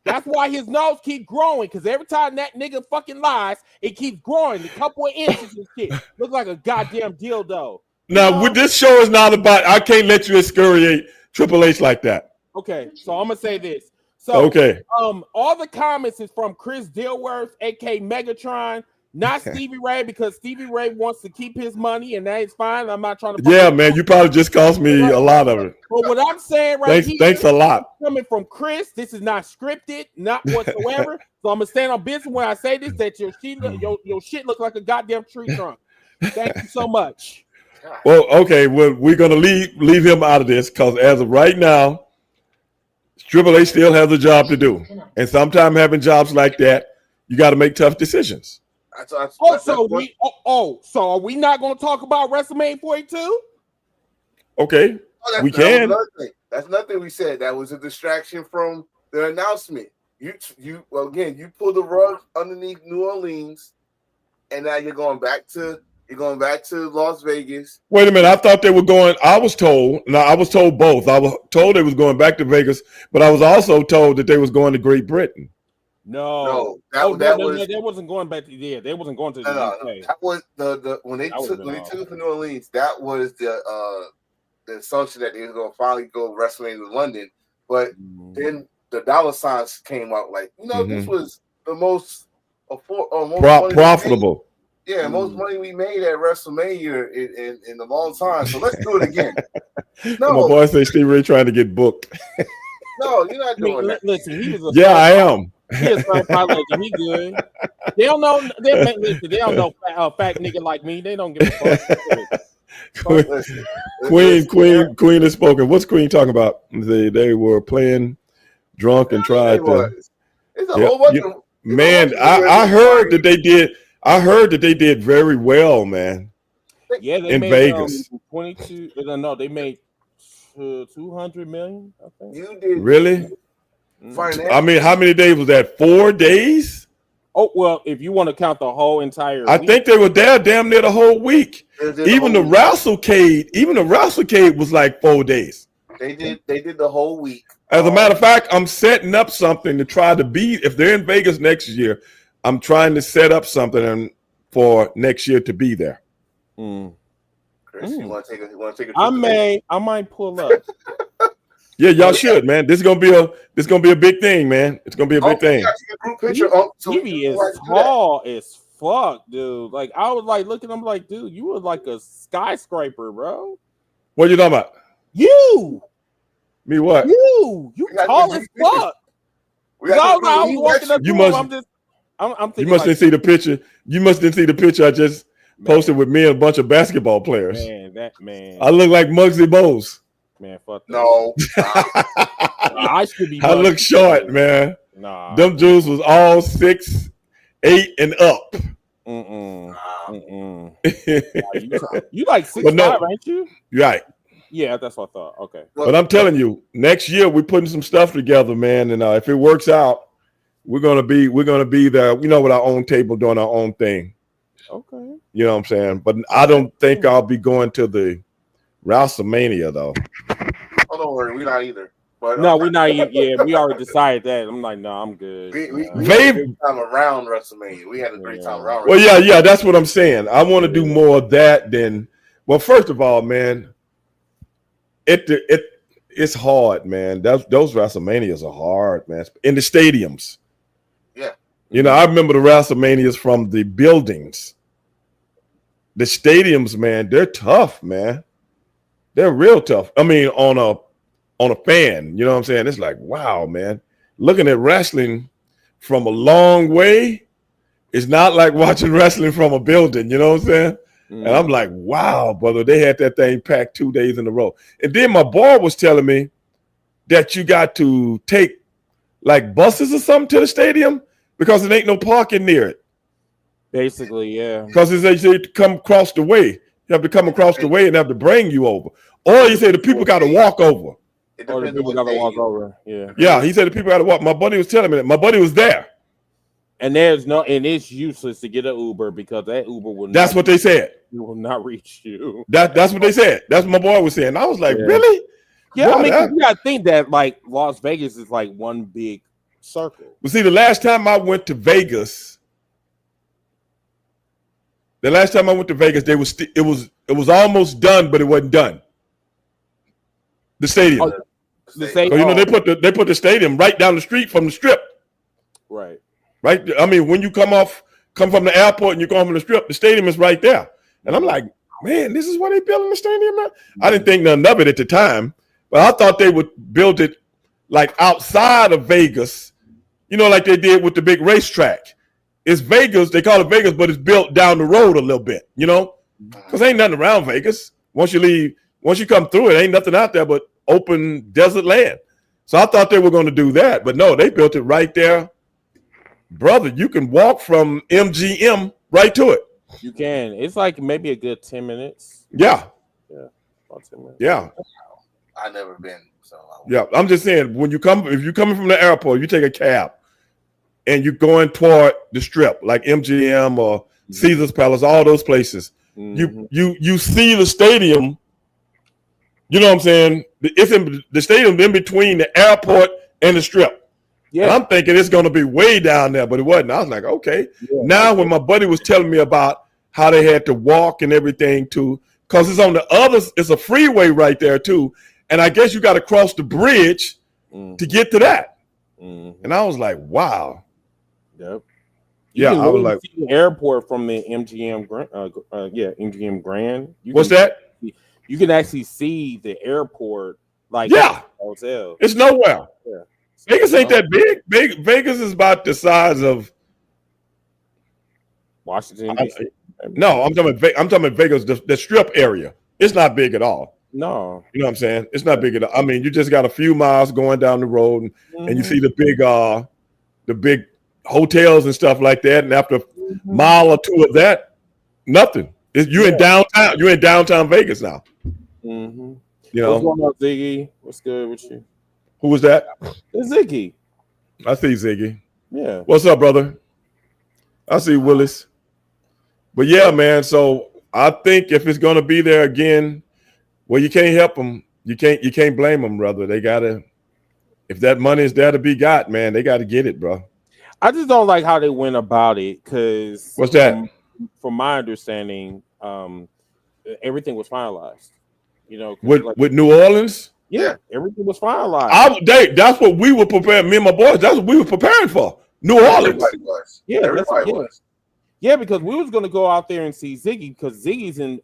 That's why his nose keep growing, because every time that nigga fucking lies, it keeps growing a couple of inches and shit. Look like a goddamn dildo. Now, this show is not about. I can't let you excoriate Triple H like that. Okay, so I'm gonna say this. So, all the comments is from Chris Dilworth, aka Megatron, not Stevie Ray, because Stevie Ray wants to keep his money, and that is fine. I'm not trying to. Yeah, man, you probably just cost me a lot of it. But what I'm saying thanks a lot. Coming from Chris, this is not scripted, not whatsoever. So I'm gonna stand on business when I say this, that your shit looks like a goddamn tree trunk. Thank you so much. Well, okay, we're gonna leave him out of this, because as of right now, Triple H still has a job to do, and sometimes having jobs like that, you got to make tough decisions. So are we not going to talk about WrestleMania 42? Okay, we can. That's nothing we said. That was a distraction from the announcement. You pulled the rug underneath New Orleans, and now you're going back to Las Vegas. Wait a minute. I thought they were going. I was told both. I was told they was going back to Vegas, but I was also told that they was going to Great Britain. No, Oh, that no, was they wasn't going back to they wasn't going to the no, UK. that was the when they That took would've been it to New Orleans. That was the assumption that they were gonna finally go WrestleMania in London, but then the dollar signs came out like this was the most profitable. Most money we made at WrestleMania in a long time. So let's do it again. No, my boy say Steve Ray trying to get booked. No, you're not doing that. Listen, he was I am. He is certified legend. He good. They don't know. They don't know fat nigga like me. They don't give a fuck. Queen has spoken. What's Queen talking about? They were playing drunk and tried to. It's a whole bunch of man. I heard that they did. I heard that they did very well, man. Yeah, they in made, Vegas. 22. No, they made 200 million. I think. You did really? I mean, how many days was that? 4 days? Oh well, if you want to count the whole entire I week. think they were there damn near the whole week. Even the Wrestlecade was like 4 days. They did the whole week. As a matter of fact, I'm setting up something to try to be. If they're in Vegas next year, I'm trying to set up something for next year to be there. Chris, you want to take a trip? I might pull up. Yeah, y'all should, man. This is gonna be a big thing, man. It's gonna be a big thing. Stevie is tall as fuck, dude. Like I was like looking, I'm like, dude, you were like a skyscraper, bro. What are you talking about? You. Me what? You tall as fuck. I was walking up to him, I'm thinking you must didn't see the picture. You must didn't see the picture I just posted with me and a bunch of basketball players. Man. I look like Muggsy Bogues. Man, fuck that. No. I should be. I look short, man. Nah. Them Jews was all 6'8" and up. You like 6'5", ain't you? Right. Yeah, that's what I thought. Okay. But I'm telling you, next year we're putting some stuff together, man. And if it works out, we're gonna be there, with our own table doing our own thing. Okay. You know what I'm saying? But I don't think I'll be going to the WrestleMania though. Oh, don't worry, we're not either. But no, we're not. Yeah, we already decided that. I'm like, no, I'm good. We had a great time around WrestleMania. We had a great time around. Well, yeah, that's what I'm saying. I want to do more of that than. Well, first of all, man, it's hard, man. Those WrestleManias are hard, man. In the stadiums. Yeah. I remember the WrestleManias from the buildings. The stadiums, man, they're tough, man. They're real tough. I mean, on a fan, you know what I'm saying? It's like, wow, man. Looking at wrestling from a long way is not like watching wrestling from a building, you know what I'm saying? And I'm like, wow, brother, they had that thing packed 2 days in a row. And then my boy was telling me that you got to take like buses or something to the stadium because there ain't no parking near it. Basically, yeah. Because they say to come across the way. You have to come across the way and have to bring you over. Or he said the people got to walk over. Or the people got to walk over. Yeah. Yeah, he said the people got to walk. My buddy was telling me that. My buddy was there. And it's useless to get an Uber because that Uber will. That's what they said. It will not reach you. That's what they said. That's what my boy was saying. I was like, really? Yeah, I mean, you gotta think that like Las Vegas is like one big circle. But see, the last time I went to Vegas, they was it was almost done, but it wasn't done. The stadium. They put the stadium right down the street from the strip. Right. Right. I mean, when you come from the airport and you come from the strip, the stadium is right there. And I'm like, man, this is where they building the stadium at? I didn't think nothing of it at the time, but I thought they would build it like outside of Vegas, like they did with the big racetrack. It's Vegas, they call it Vegas, but it's built down the road a little bit, because ain't nothing around Vegas. Once you come through it, ain't nothing out there but open desert land. So I thought they were going to do that, but no, they built it right there. Brother, you can walk from MGM right to it. You can. It's like maybe a good 10 minutes. Yeah. Yeah. About 10 minutes. Yeah. I've never been. So yeah, I'm just saying, if you're coming from the airport, you take a cab and you're going toward the strip, like MGM or Caesar's Palace, all those places. Mm-hmm. You see the stadium. You know what I'm saying? It's in the stadium in between the airport and the strip. Yeah. And I'm thinking it's going to be way down there, but it wasn't. I was like, okay. Yeah. Now, when my buddy was telling me about how they had to walk and everything too, because it's on the other, it's a freeway right there too. And I guess you got to cross the bridge to get to that. And I was like, wow. Yep. Yeah, I was like, see the airport from the MGM Grand. MGM Grand. What's that? You can actually see the airport, like hotel. It's nowhere. Yeah. Vegas ain't that big. Vegas is about the size of Washington D.C. No, I'm talking about Vegas, the strip area. It's not big at all. No, you know what I'm saying? It's not big at all. I mean, you just got a few miles going down the road, and you see the big hotels and stuff like that. And after a mile or two of that, nothing. You're in downtown. You're in downtown Vegas now. You know. What's going on, Ziggy? What's good with you? Who was that? It's Ziggy. I see Ziggy. Yeah. What's up, brother? I see Willis. But yeah, man. So I think if it's gonna be there again, well, you can't help them. You can't blame them, brother. They gotta. If that money is there to be got, man, they got to get it, bro. I just don't like how they went about it because what's that? From my understanding, everything was finalized. You know, with New Orleans. Yeah, everything was finalized. That's what we were preparing. Me and my boys. That's what we were preparing for. New Orleans. Everybody was. Yeah, everybody was. Yeah, because we was gonna go out there and see Ziggy because Ziggy's in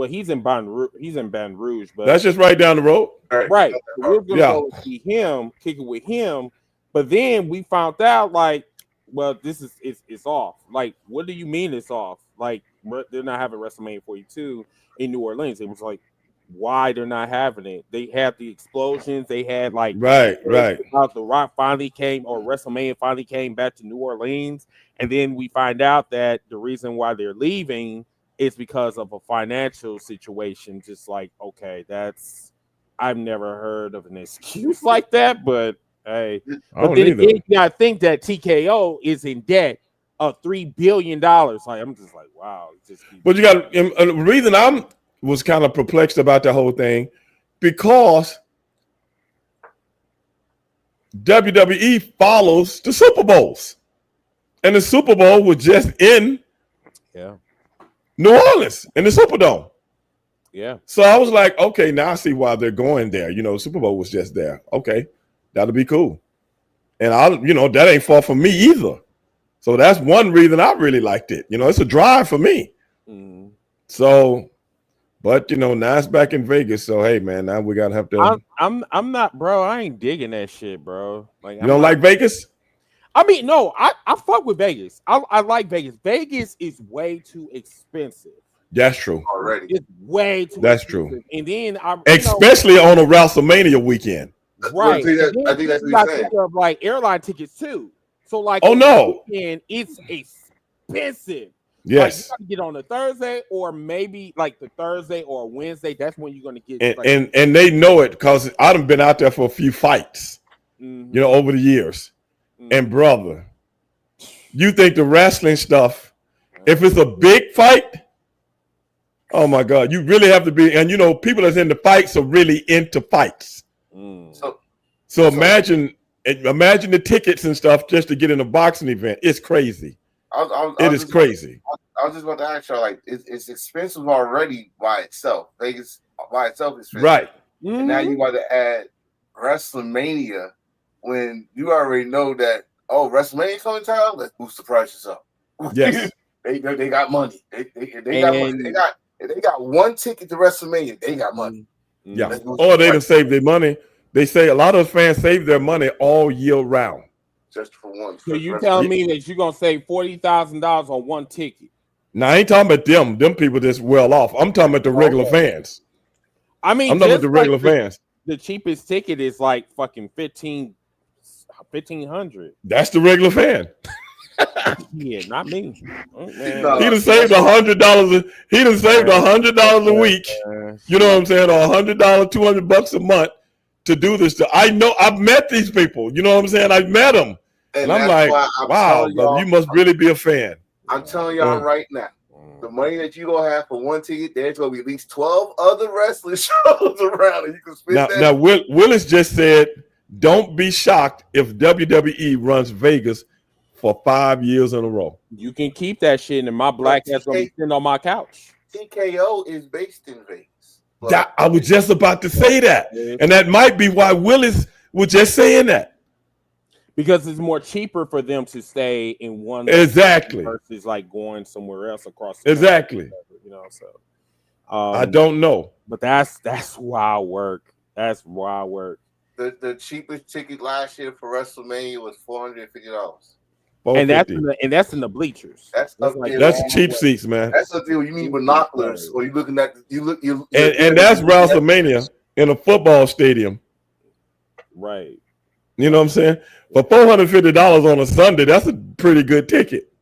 he's in Baton Rouge, but that's just right down the road. Right. So we were gonna go see him, kick it with him, but then we found out like, well, this is it's off. Like, what do you mean it's off? Like, they're not having WrestleMania 42 in New Orleans. It was like, why they're not having it? They had the explosions. They had like right. The Rock finally came, or WrestleMania finally came back to New Orleans, and then we find out that the reason why they're leaving is because of a financial situation. Just like, okay, I've never heard of an excuse like that, but hey, but then again, you gotta think that TKO is in debt of $3 billion. Like, I'm just like, wow. But you got the reason I'm was kind of perplexed about the whole thing because WWE follows the Super Bowls, and the Super Bowl was just in New Orleans in the Superdome. Yeah. So I was like, okay, now I see why they're going there. You know, Super Bowl was just there. Okay, that'll be cool. And that ain't far from me either. So that's one reason I really liked it. You know, it's a drive for me. So. But now it's back in Vegas, so hey, man, now we gotta have to. I'm not, bro. I ain't digging that shit, bro. Like, you don't like Vegas? I mean, no, I fuck with Vegas. I like Vegas. Vegas is way too expensive. That's true. Already, it's way too. That's expensive. true. And then especially on a WrestleMania weekend, right? I think that's what you're saying. Of like airline tickets too. So like, weekend, it's expensive. Yes, like, you gotta get on a Thursday or maybe like the Thursday or Wednesday. That's when you're gonna get. And they know it because I've been out there for a few fights, over the years. And brother, you think the wrestling stuff, if it's a big fight, oh my God, you really have to be. And people that's in the fights are really into fights. So imagine the tickets and stuff just to get in a boxing event. It's crazy. It is crazy. I was just about to ask you, like, it's expensive already by itself. Vegas by itself is expensive. Right. And now you want to add WrestleMania when you already know that, WrestleMania coming town, let's boost the prices up. Yes. they got money. They got money. If they got one ticket to WrestleMania, they got money. Yeah. Or they done save their money. They say a lot of fans save their money all year round. Just for one. So you telling me that you're gonna save $40,000 on one ticket? Now I ain't talking about them people that's well off. I'm talking about the regular fans. I mean, I'm talking about the regular fans. The cheapest ticket is like fucking $1,500. That's the regular fan. Yeah, not me. He done saved $100. He done saved $100 a week. You know what I'm saying? Or $100, $200 a month to do this. I know I've met these people. You know what I'm saying? I've met them, and I'm like, wow, you must really be a fan. I'm telling y'all right now, the money that you gonna have for one ticket, there's gonna be at least 12 other wrestling shows around, and you can spend that. Now, Willis just said don't be shocked if WWE runs Vegas for 5 years in a row. You can keep that shit, and my black ass gonna be sitting on my couch. TKO is based in Vegas. That, I was just about to say that, and that might be why Willis was just saying that. Because it's more cheaper for them to stay in one Exactly versus like going somewhere else across the exactly. country, you know. So I don't know, but that's wild work. That's wild work. The cheapest ticket last year for WrestleMania was $450. And that's in the bleachers. That's cheap seats, man. That's the deal. You need binoculars, or you looking at and that's WrestleMania in a football stadium, right? You know what I'm saying? For $450 on a Sunday, that's a pretty good ticket.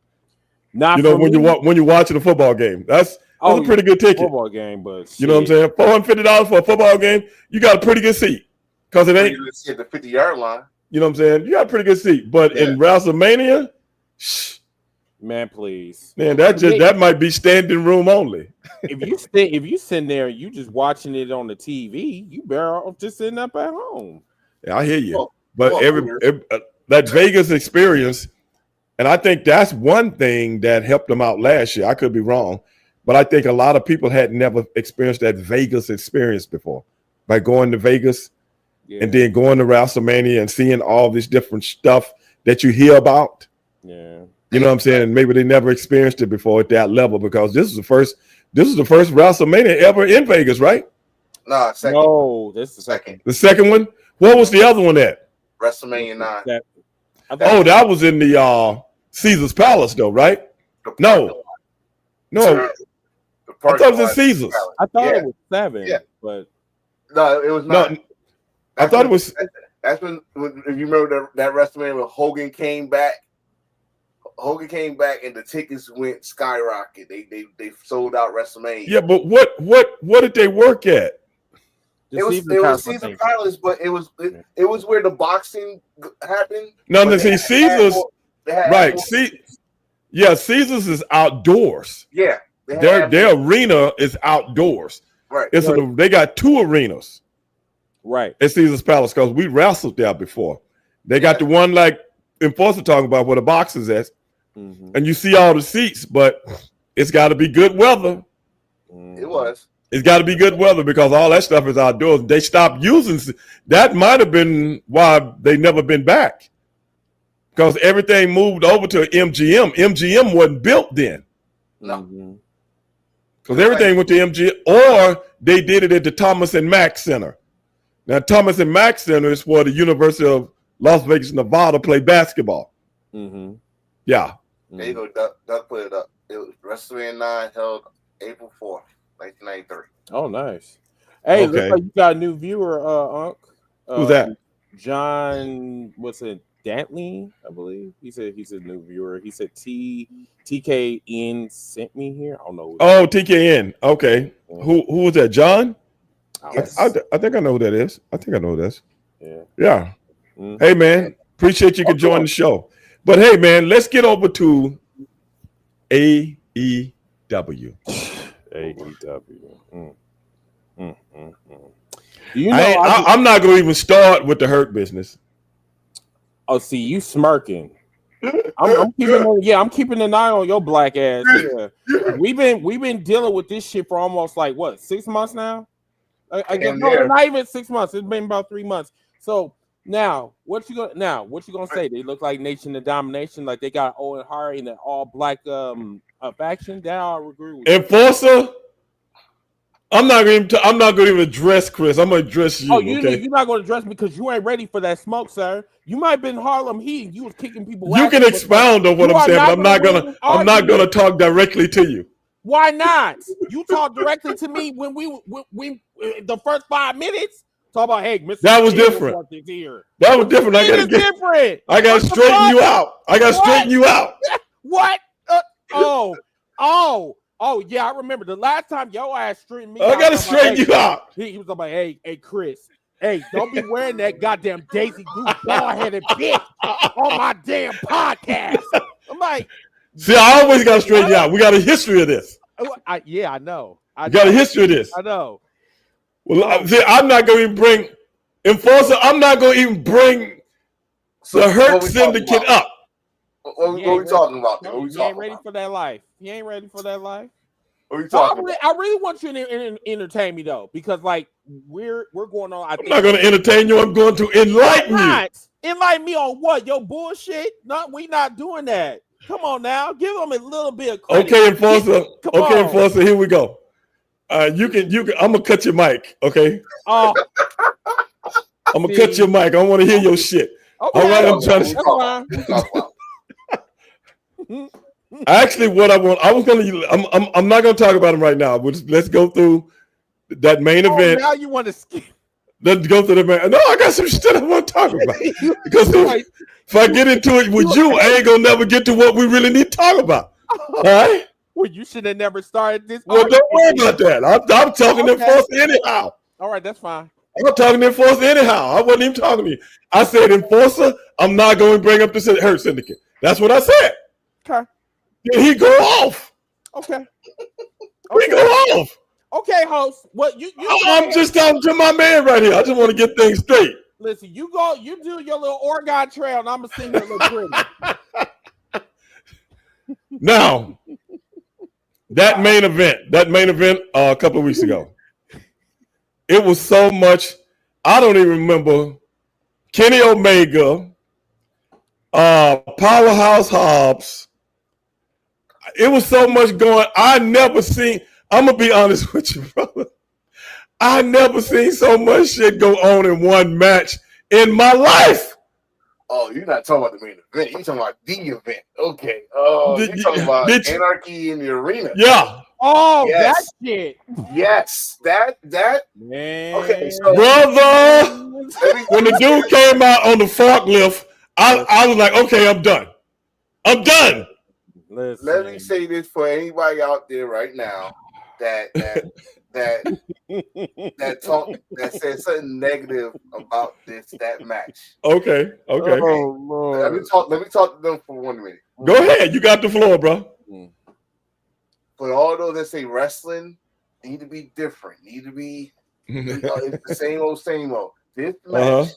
Not when you're watching a football game, that's a pretty good ticket. Football game, but you know what I'm saying? $450 for a football game, you got a pretty good seat because it ain't at the 50-yard line. You know what I'm saying? You got a pretty good seat, but in WrestleMania, man, please, man, that might be standing room only. if you sitting there and you just watching it on the TV, you better off just sitting up at home. Yeah, I hear you. But that Vegas experience, and I think that's one thing that helped them out last year. I could be wrong, but I think a lot of people had never experienced that Vegas experience before. By going to Vegas and then going to WrestleMania and seeing all this different stuff that you hear about. Yeah. You know what I'm saying? And maybe they never experienced it before at that level, because this is the first WrestleMania ever in Vegas, right? No, second. No, this is the second. The second one? What was the other one at? WrestleMania 9. That was in the Caesar's Palace, though, right? No. I thought it was in Caesar's. I thought it was 7, but no, it was not. No, I thought it was. That's when if you remember that WrestleMania when Hogan came back. Hogan came back and the tickets went skyrocket. They sold out WrestleMania. Yeah, but what did they work at? It was Caesar Palace, but it was where the boxing happened. No, see, Caesar's right. Caesar's is outdoors. Yeah, their arena is outdoors. Right. They got 2 arenas. Right. At Caesar's Palace, because we wrestled there before. They got the one like Enforcer talking about where the boxers at, and you see all the seats, but it's got to be good weather. It was. It's got to be good weather because all that stuff is outdoors. They stopped using that. Might have been why they never been back, because everything moved over to MGM. MGM wasn't built then. No, because everything went to MGM, or they did it at the Thomas and Mack Center. Now, Thomas and Mack Center is where the University of Las Vegas, Nevada play basketball. Yeah. There you go, Duck put it up. It was WrestleMania 9 held April 4th, 1993. Oh, nice. Hey, looks like you got a new viewer, Unc. Who's that? John, what's it? Dantley, I believe. He's a new viewer. He said TKN sent me here. I don't know. Oh, TKN. Okay. Who was that? John? Yes. I think I know who that is. Yeah. Yeah. Hey, man. Appreciate you could join the show. But hey, man, let's get over to AEW. You know, I'm not going to even start with the Hurt business. Oh, see, you smirking. I'm keeping an eye on your black ass. Yeah. We've been dealing with this shit for almost like 6 months now. I guess not even 6 months. It's been about 3 months. So now, what you gonna say? They look like Nation of Domination, like they got Owen Hart in an all black faction. That I agree with. Enforcer. I'm not going to even address Chris. I'm going to address you. Oh, you're not going to address me because you ain't ready for that smoke, sir. You might have been Harlem Heat and you was kicking people. You can expound on what I'm saying, but I'm not going to talk directly to you. Why not? You talk directly to me when we the first 5 minutes. Talk about, hey, Mr. That was different. That was different. I got to straighten you out. What? Oh, yeah, I remember the last time your ass straightened me out. I got to straighten you out. He was like, hey, Chris, hey, don't be wearing that goddamn Daisy Duke bald-headed bitch on my damn podcast. I'm like, see, I always got to straighten you out. We got a history of this. I know. Got a history of this. I know. Well, see, I'm not going to bring Enforcer, I'm not gonna even bring So the what Hurt we talking Syndicate about? up. What we talking about? What we He ain't talking ready about? for that life. He ain't ready for that life. What we So I talking really, about? I really want you to entertain me though, because like we're going on. I'm not gonna entertain you. I'm going to enlighten you. Enlighten me on what? Your bullshit? No, we not doing that. Come on now, give them a little bit of credit. Okay, Enforcer. Come Okay, on. Enforcer. Here we go. You can. I'm gonna cut your mic. Okay. Oh, I'm gonna cut your mic. I don't want to hear your shit. okay. All right, I'm trying to. That's fine. What we talking about? Actually, what I want, I was gonna. I'm not gonna talk about him right now. Let's go through that main event. Now you want to skip? Let's go through the main. No, I got some shit I want to talk about. Because if I get into it with you, I ain't gonna never get to what we really need to talk about. All right. Well, you should have never started this. Well, don't worry about that. I'm talking to Enforcer anyhow. All right, that's fine. I'm talking to Enforcer anyhow. I wasn't even talking to you. I said, Enforcer, I'm not going to bring up the Hurt Syndicate. That's what I said. Okay. Then he go off. Okay. He go off. Okay, host. What you I'm just talking to my man right here. I just want to get things straight. listen, you go, you do your little Oregon Trail, and I'm gonna sing your little pretty. Now, that main event a couple of weeks ago, it was so much. I don't even remember Kenny Omega, Powerhouse Hobbs. It was so much going. I never seen. I'm gonna be honest with you, brother. I never seen so much shit go on in one match in my life. Oh, you're not talking about the main event. You're talking about the event. Okay. Oh, you're talking about Anarchy in the Arena. Yeah. Oh, Yes. that shit. Yes. That. Man. Okay. So, Brother, when the dude came out on the forklift, I was like, okay, I'm done. I'm done. Listen. let me say this for anybody out there right now that said something negative about that match. Okay. Oh, Lord. Let me talk to them for 1 minute. Go ahead. You got the floor, bro. For all those that say wrestling need to be different, need to be it's the same old. This match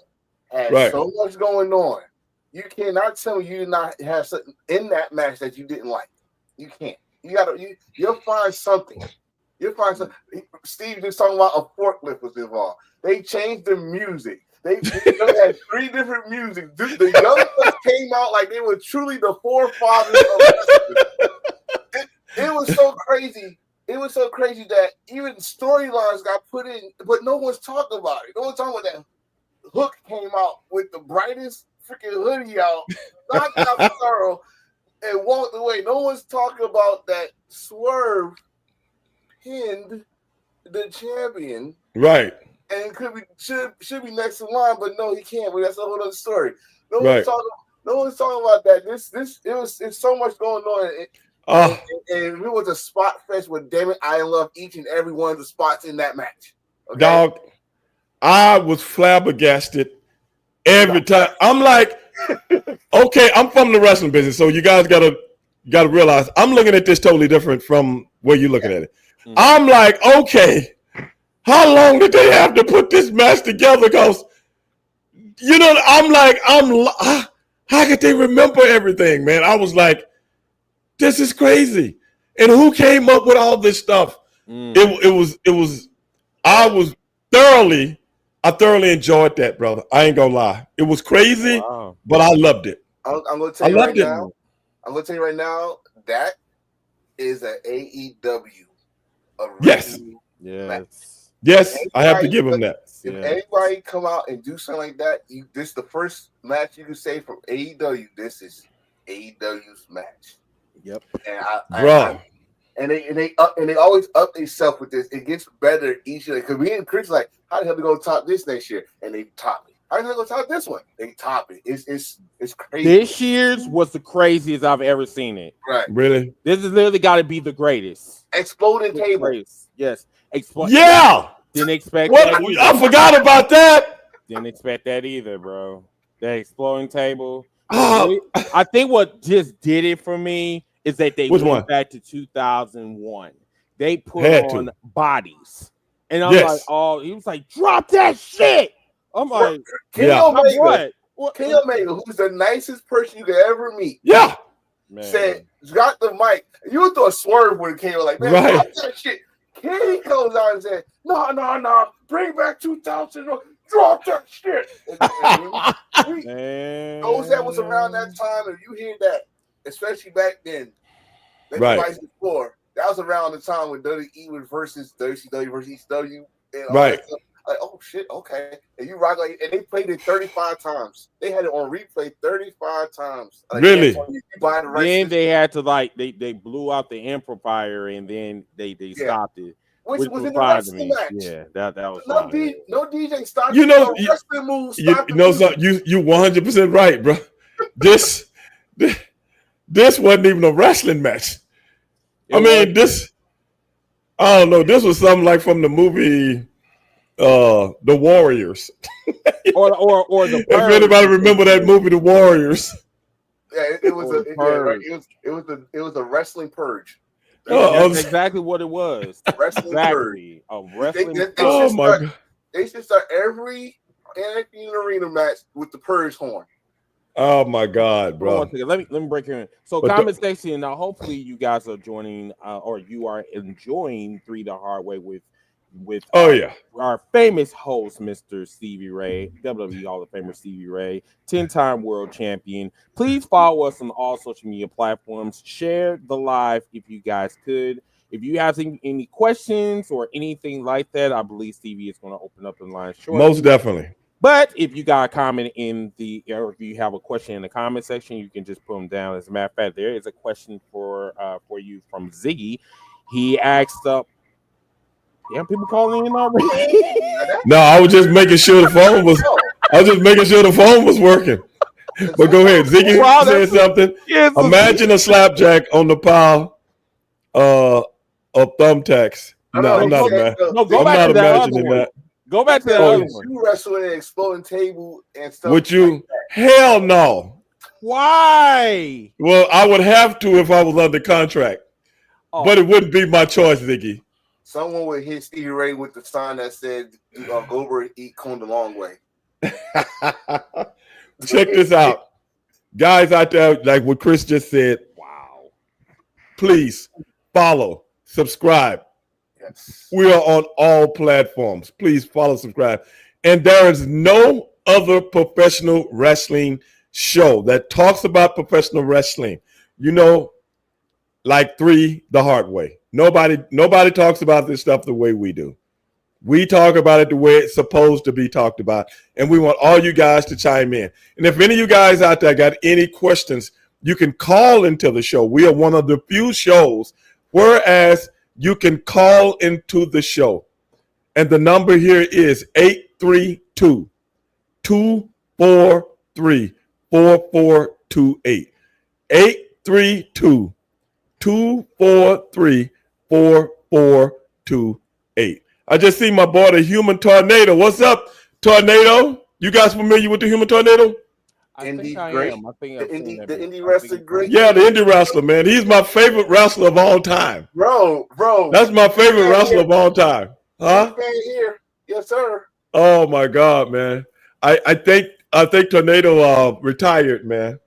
has so much going on. You cannot tell me you did not have something in that match that you didn't like. You can't. You'll find something. You'll find something. Steve was talking about a forklift was involved. They changed the music. They had 3 different music. The young ones came out like they were truly the forefathers of wrestling. It was so crazy. It was so crazy that even storylines got put in, but no one's talking about it. No one's talking about that. Hook came out with the brightest freaking hoodie out, knocked out Cesaro, and walked away. No one's talking about that Swerve pinned the champion. Right. And should be next in line, but no, he can't. But that's a whole other story. No one's talking about that. It's so much going on. And it was a spot fest with damn it, I love each and every one of the spots in that match. Okay? Dog, I was flabbergasted every time. I'm like, okay, I'm from the wrestling business, so you guys gotta realize I'm looking at this totally different from where you're looking at it. Mm-hmm. I'm like, okay, how long did they have to put this match together? Because I'm like, how could they remember everything, man? I was like, this is crazy. And who came up with all this stuff? I thoroughly enjoyed that, brother. I ain't gonna lie. It was crazy, but I loved it. I'm gonna tell you right now. I'm gonna tell you right now, that is an AEW original match. Yes, I have to give him that. If anybody come out and do something like that, this is the first match you can say from AEW. This is AEW's match. Yep. And they always up themselves with this. It gets better each year. Because me and Chris like, how the hell they gonna top this next year? And they top it. How the hell they gonna top this one? They top it. It's crazy. This year's was the craziest I've ever seen it. Right. Really? This has literally got to be the greatest. Exploding table. Yes. Yeah. Didn't expect what? that either. I forgot about that. Didn't expect that either, bro. The exploding table. I think what just did it for me is that they went back to 2001. They put on bodies. And I'm like, he was like, drop that shit. I'm like, Kenny Yeah. Omega, what? Kenny Omega, who's the nicest person you could ever meet, Yeah. Man. said, got the mic. You would throw a swerve when it came like, man, Right. drop that shit. Kenny comes out and said, no, bring back 2000. Drop that shit. And Man. those that was around that time, if you hear that, especially back then, Right. before, that was around the time when WWE was versus WCW versus ECW. And all Right. that stuff. Like, oh shit, okay. And you rock like, and they played it 35 times. They had it on replay 35 times. Like, Really? you buy the rights Then to- they had to like they blew out the amplifier and then they stopped it. which was in the fine to wrestling me. match. Yeah, that was No, fine. no DJ stopped. You know, no wrestling moves. You stopped the know music. something? You 100% right, bro. This wasn't even a wrestling match. I mean, this. I don't know. This was something like from the movie, The Warriors. or the If anybody remember that movie, The Warriors. Yeah, it was Or a purge. it was a wrestling purge. That's exactly what it was. Wrestling purge. Exactly. A wrestling They purge. Oh my God. They should start every Anarchy in the Arena match with the purge horn. Oh my God, Hold on bro. one second. Let me break here in. So But comment section. Now, hopefully, you guys are joining or you are enjoying 3 the Hard Way with Oh yeah. our famous host, Mr. Stevie Ray, WWE Hall of Famer Stevie Ray, 10-time world champion. Please follow us on all social media platforms. Share the live if you guys could. If you have any questions or anything like that, I believe Stevie is going to open up the line shortly. Most definitely. But if you got a comment or if you have a question in the comment section, you can just put them down. As a matter of fact, there is a question for you from Ziggy. He asked damn, people calling in already. No, I was just making sure the phone was. I was just making sure the phone was working. But go ahead, Ziggy Wow, said something. Yes, Imagine a slapjack on the pile of thumbtacks. No, I'm not, man. No, go I'm back not to that other imagining one. that. Go back to that Oh, other one. You wrestling an exploding table and stuff. Would you? like that. Hell no. Why? Well, I would have to if I was under contract, Oh, but it wouldn't be my choice, Ziggy. Someone would hit Stevie Ray with the sign that said, "Go over and eat cone the long way." Check this out, guys out there. Like what Chris just said. wow. Please follow, subscribe. Yes. We are on all platforms. Please follow, subscribe. And there is no other professional wrestling show that talks about professional wrestling, like 3 the Hard Way. Nobody talks about this stuff the way we do. We talk about it the way it's supposed to be talked about. And we want all you guys to chime in. And if any of you guys out there got any questions, you can call into the show. We are one of the few shows, whereas you can call into the show. And the number here is 832-243-4428. 832-243-4428. I just see my boy, the Human Tornado. What's up, Tornado? You guys familiar with the Human Tornado? I Indie think I great. am. I think The I've seen indie- that the before. indie I wrestler think- great. Yeah, the indie wrestler, man. He's my favorite wrestler of all time. Bro. That's my favorite wrestler of all time. Huh? Fan here. Yes, sir. Oh my God, man. I think Tornado retired, man.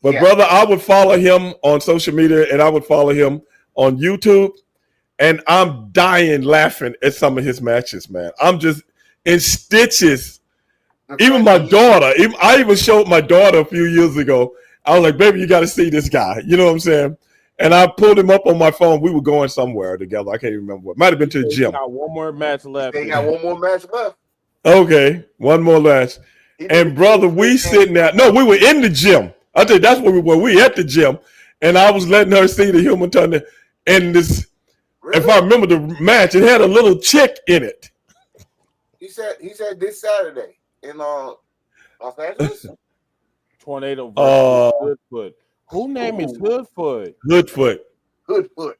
But Yeah. brother, I would follow him on social media and I would follow him on YouTube. And I'm dying laughing at some of his matches, man. I'm just in stitches. Even my daughter, I even showed my daughter a few years ago. I was like, baby, you got to see this guy. You know what I'm saying? And I pulled him up on my phone. We were going somewhere together. I can't even remember what. Might have been to the We gym. got one more match left. They got one more match left. Okay, one more match. And brother, we sitting there. No, we were in the gym. I tell you, that's where we were. We at the gym. And I was letting her see the Human Tornado. And this, if I remember the match, it had a little chick in it. He said this Saturday in Los Angeles. Tornado Uh, versus Hoodfoot. Who name is Hoodfoot? Hoodfoot. Hoodfoot.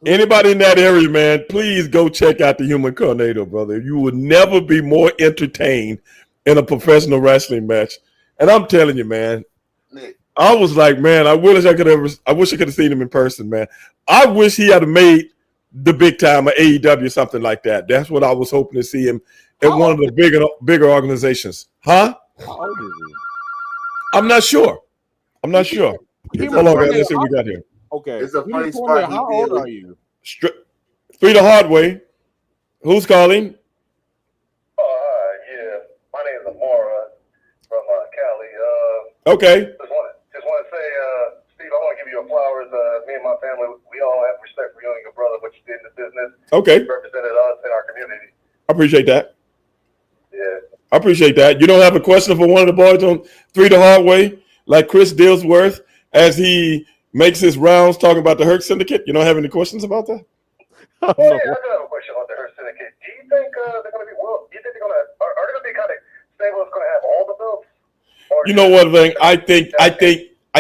Anybody in that area, man, please go check out the Human Tornado, brother. You will never be more entertained in a professional wrestling match. And I'm telling you, man, Nick. I was like, man, I wish I could have seen him in person, man. I wish he had made the big time of AEW or something like that. That's what I was hoping to see him at How one of the bigger organizations. Huh? How old is I'm not sure. I'm not sure. he? Hold on, guys. Let's see what we got here. Okay. It's a Give me funny 20. spot he How did old with- are you? Three the hard way. Who's calling? Yeah. My name is Amara from Cali. Okay. Just want to say, Steve, I want to give you a flowers. Me and my family, we all have respect for you and your brother, what you did in the business. Okay. You represented us in our community. I appreciate that. Yeah. I appreciate that. You don't have a question for one of the boys on Three the Hard Way, like Chris Dillsworth, as he makes his rounds talking about the Herc Syndicate? You don't have any questions about that? Yeah, I do have a question about the Hurt Syndicate. Do you think they're going to be, are they going to be kind of stable? It's going to have all the belts? Or You know what thing? I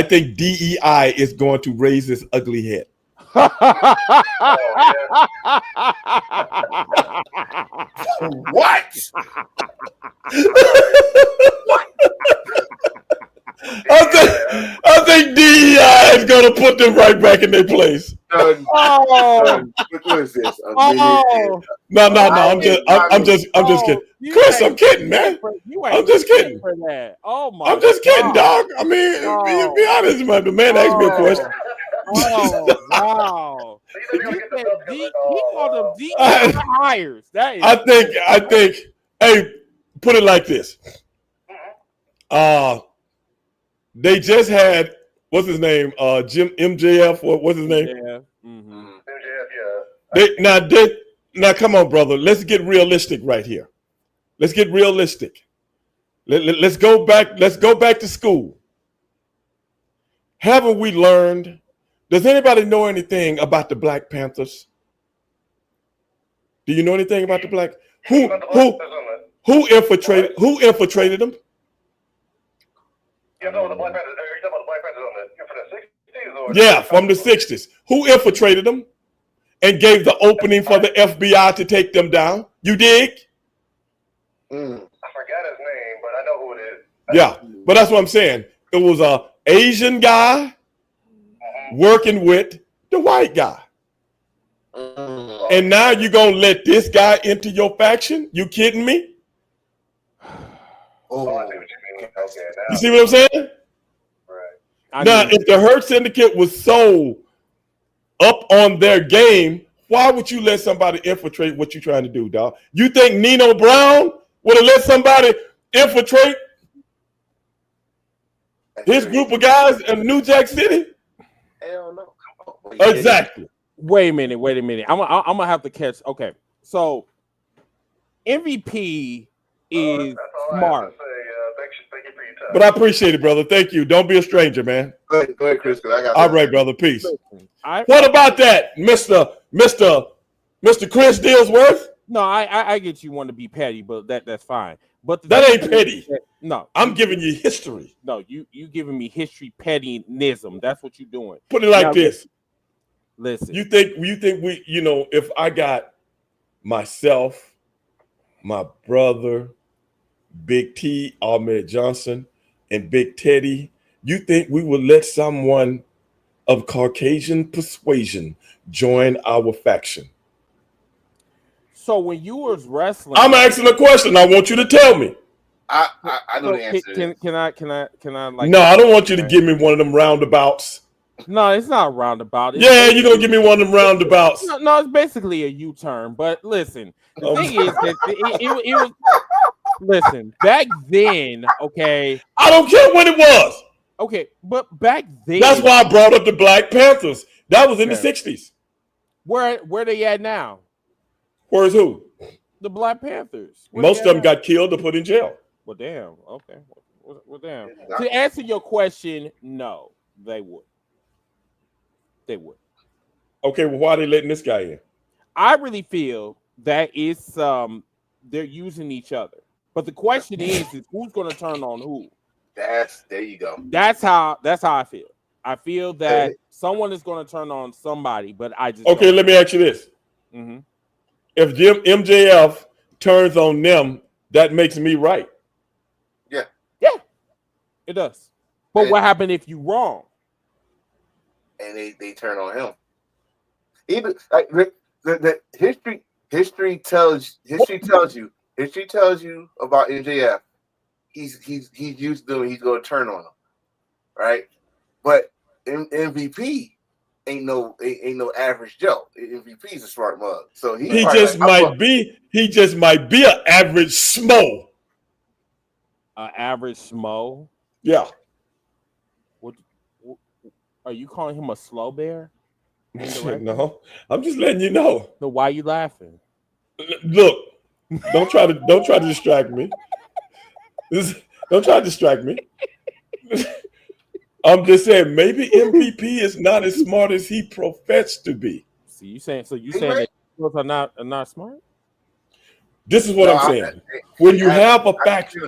think DEI is going to raise its ugly head. What? I think DEI is going to put them right back in their place. Done. Oh, What is this? oh, No. I'm just kidding. Chris, I'm kidding, man. I'm just kidding. For that. Oh my! I'm just kidding, God. dog. I mean, Oh. be honest, man. The man asked me a question. Oh wow! So you think they're going to get the belts? He called them DEI hires. That is. I think. Hey, put it like this. They just had what's his name? Jim MJF. What's his name? Yeah. Mm-hmm. Now, come on, brother. Let's get realistic right here. Let's get realistic. Let's go back. Let's go back to school. Haven't we learned? Does anybody know anything about the Black Panthers? Do you know anything about the Black? Who infiltrated? Who infiltrated them? You know the Black Panthers? Are you talking about the Black Panthers from the 60s? Or Yeah, from the 60s. Who infiltrated them and gave the opening for the FBI to take them down? You dig? I forgot his name, but I know who it is. Yeah, but that's what I'm saying. It was a Asian guy working with the white guy. And now you're going to let this guy into your faction? You kidding me? Oh, I see what you mean. Okay, now. You see what I'm saying? Right. Now, if the Hurt Syndicate was so up on their game, why would you let somebody infiltrate what you're trying to do, dog? You think Nino Brown would have let somebody infiltrate his group of guys in New Jack City? Hell no. Exactly. Wait a minute. I'm gonna have to catch. Okay, so MVP is That's all I smart. have to say. Thank you for your time. But I appreciate it, brother. Thank you. Don't be a stranger, man. Go ahead, Chris. 'Cause I got All right, brother. Peace. I What about that, Mr. Chris Dillsworth? no, I get you want to be petty, but that's fine. But That ain't petty. No, I'm giving you history. no, you giving me history pettyism. That's what you're doing. Put it like Now, this. Listen, You think we, if I got myself, my brother, Big T, Ahmed Johnson, and Big Teddy, you think we would let someone of Caucasian persuasion join our faction? so when you was wrestling, I'm asking a question. I want you to tell me. I know so the answer. to this. can I like? No, I don't want you to give me one of them roundabouts. No, it's not roundabout. It's Yeah, you're going to give me one of them roundabouts. No, it's basically a U-turn. But listen, the thing is that it was. Listen, back then, okay, I don't care when it was. but back then, That's why I brought up the Black Panthers. That was in the Yeah. 60s. where they at now? Where's who? The Black Panthers. Where Most they of them at now? got killed or put in jail. Well, damn. Okay. Well, damn. To answer your question, no, they would. They would. Okay, well, why are they letting this guy in? I really feel that it's they're using each other. But the question is who's going to turn on who? There you go. That's how I feel. I feel that someone is going to turn on somebody, but I just Okay, let me ask you this. Mhm. If MJF turns on them, that makes me right. It does. But And- what happened if you wrong? And they turn on him. Even like the history tells you about MJF. He's used to them. He's going to turn on them, right? But MVP ain't no average Joe. MVP is a smart mug, so he just might be an average smo. An average smo. Yeah. What are you calling him a slow bear? No, I'm just letting you know. No, why are you laughing? Look, don't try to distract me. Don't try to distract me. I'm just saying maybe MVP is not as smart as he professed to be. See, you saying that girls are not smart? This is what I'm saying. When you have a faction,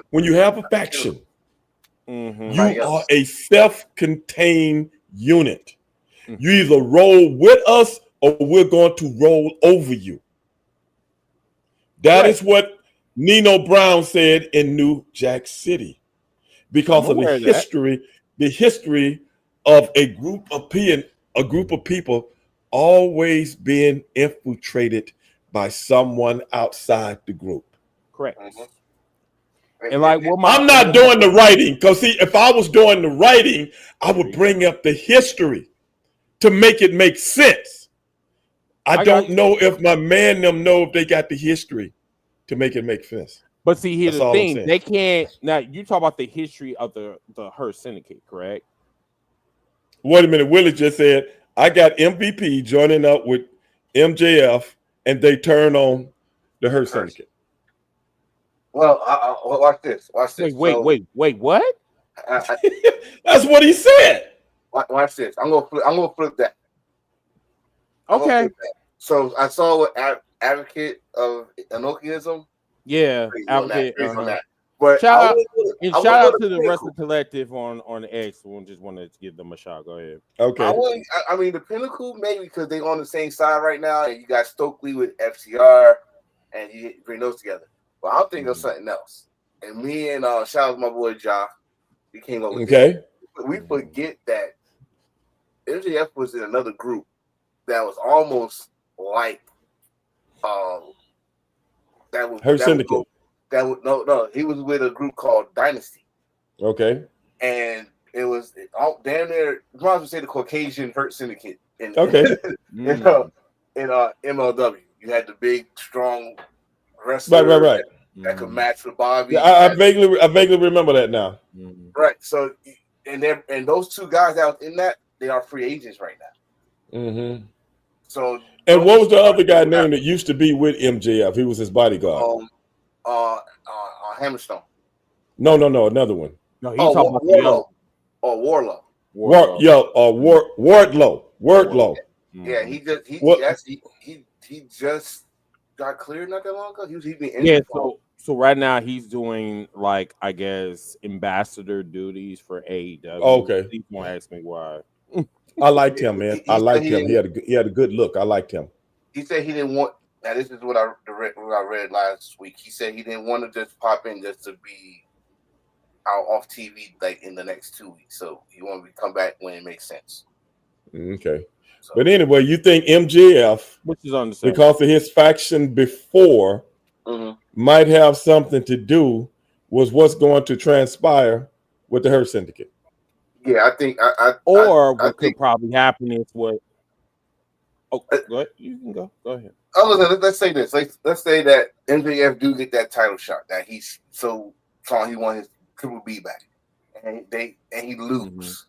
Mm-hmm. you are a self-contained unit. You either roll with us or we're going to roll over you. That is what Nino Brown said in New Jack City, because of the history of a group of people always being infiltrated by someone outside the group. Correct. Mm-hmm. And like, I'm not doing the writing, because see, if I was doing the writing, I would bring up the history to make it make sense. I don't know if my man them know if they got the history to make it make sense. But see, here's the thing: they can't. Now you talk about the history of the Hurt Syndicate, correct? Wait a minute. Willie just said I got MVP joining up with MJF, and they turn on the Hurt Syndicate. Well, watch this. Wait. What? That's what he said. Watch this. I'm gonna flip that. Okay. So I saw what advocate of Enochiism. Yeah, advocate. But shout out to the Wrestling Collective on X. We just wanted to give them a shout. Go ahead. Okay. I mean the Pinnacle maybe because they're on the same side right now, and you got Stokely with FCR, and you bring those together. But I'm thinking of something else. And me and shout out to my boy Ja, we came up with this. We forget that MJF was in another group that was almost like Her Syndicate. He was with a group called Dynasty. Okay. And it was all damn near, you might as well say the Caucasian Hurt Syndicate in MLW. You had the big, strong wrestler right. that could match with Bobby. Yeah, I vaguely remember that now. Right. So and those two guys that was in that, they are free agents right now. Mm-hmm. So and what was the other guy named that used to be with MJF? He was his bodyguard. Hammerstone. No, another one. No, he's talking about Wardlow. Wardlow. Wardlow. Yeah, he just got cleared not that long ago. He been injured. So right now he's doing like I guess ambassador duties for AEW. Okay. Please don't ask me why. I liked him, man. I liked him. He had a good look. I liked him. He said he didn't want. Now this is what I read last week. He said he didn't want to just pop in just to be out off TV like in the next 2 weeks. So he wanted to come back when it makes sense. Okay. So, but anyway, you think MJF, which is understandable, because of his faction before, might have something to do with what's going to transpire with the Hurt Syndicate? Yeah, I think. What could probably happen is what. Oh, what? You can go. Go ahead. Let's say this. Let's say that MJF do get that title shot that he's so strong. He won his Triple B back, and he lose.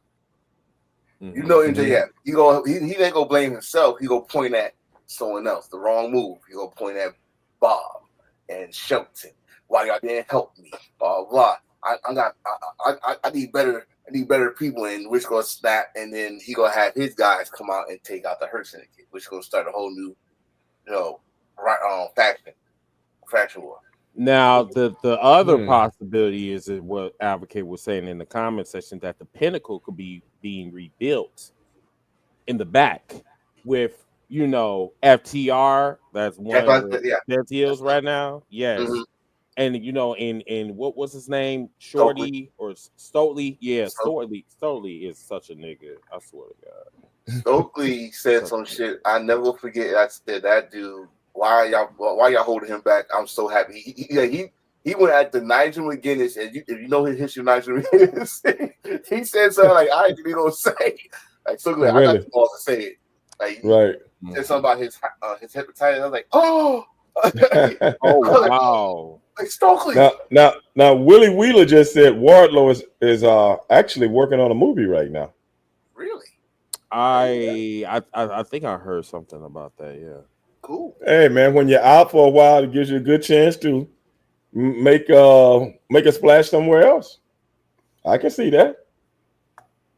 Mm-hmm. You know MJF. He ain't gonna blame himself. He gonna point at someone else. The wrong move. He gonna point at Bob and Shelton. Why y'all didn't help me? Blah blah. I need better. I need better people, and which gonna snap, and then he gonna have his guys come out and take out the Hurt Syndicate, which gonna start a whole new, faction war. Now, the other possibility is what Advocate was saying in the comment section, that the Pinnacle could be being rebuilt in the back with, FTR. That's one of the best deals right now. Yes. Mm-hmm. And, and what was his name? Shorty or Stoley? Yeah, Stoley is such a nigga. I swear to God. Stokely said some shit. I never forget. I said that dude. Why y'all holding him back? I'm so happy. He went at the Nigel McGuinness, and if you know his history of Nigel McGuinness, he said something like I ain't gonna say. Like Stokely, I got the balls to say it. Like Right. he said something about his hepatitis. I was like, oh, Oh wow. like Stokely. Now Willie Wheeler just said Wardlow is actually working on a movie right now. Really? I think I heard something about that. Yeah. Cool. Hey man, when you're out for a while, it gives you a good chance to make a splash somewhere else. I can see that.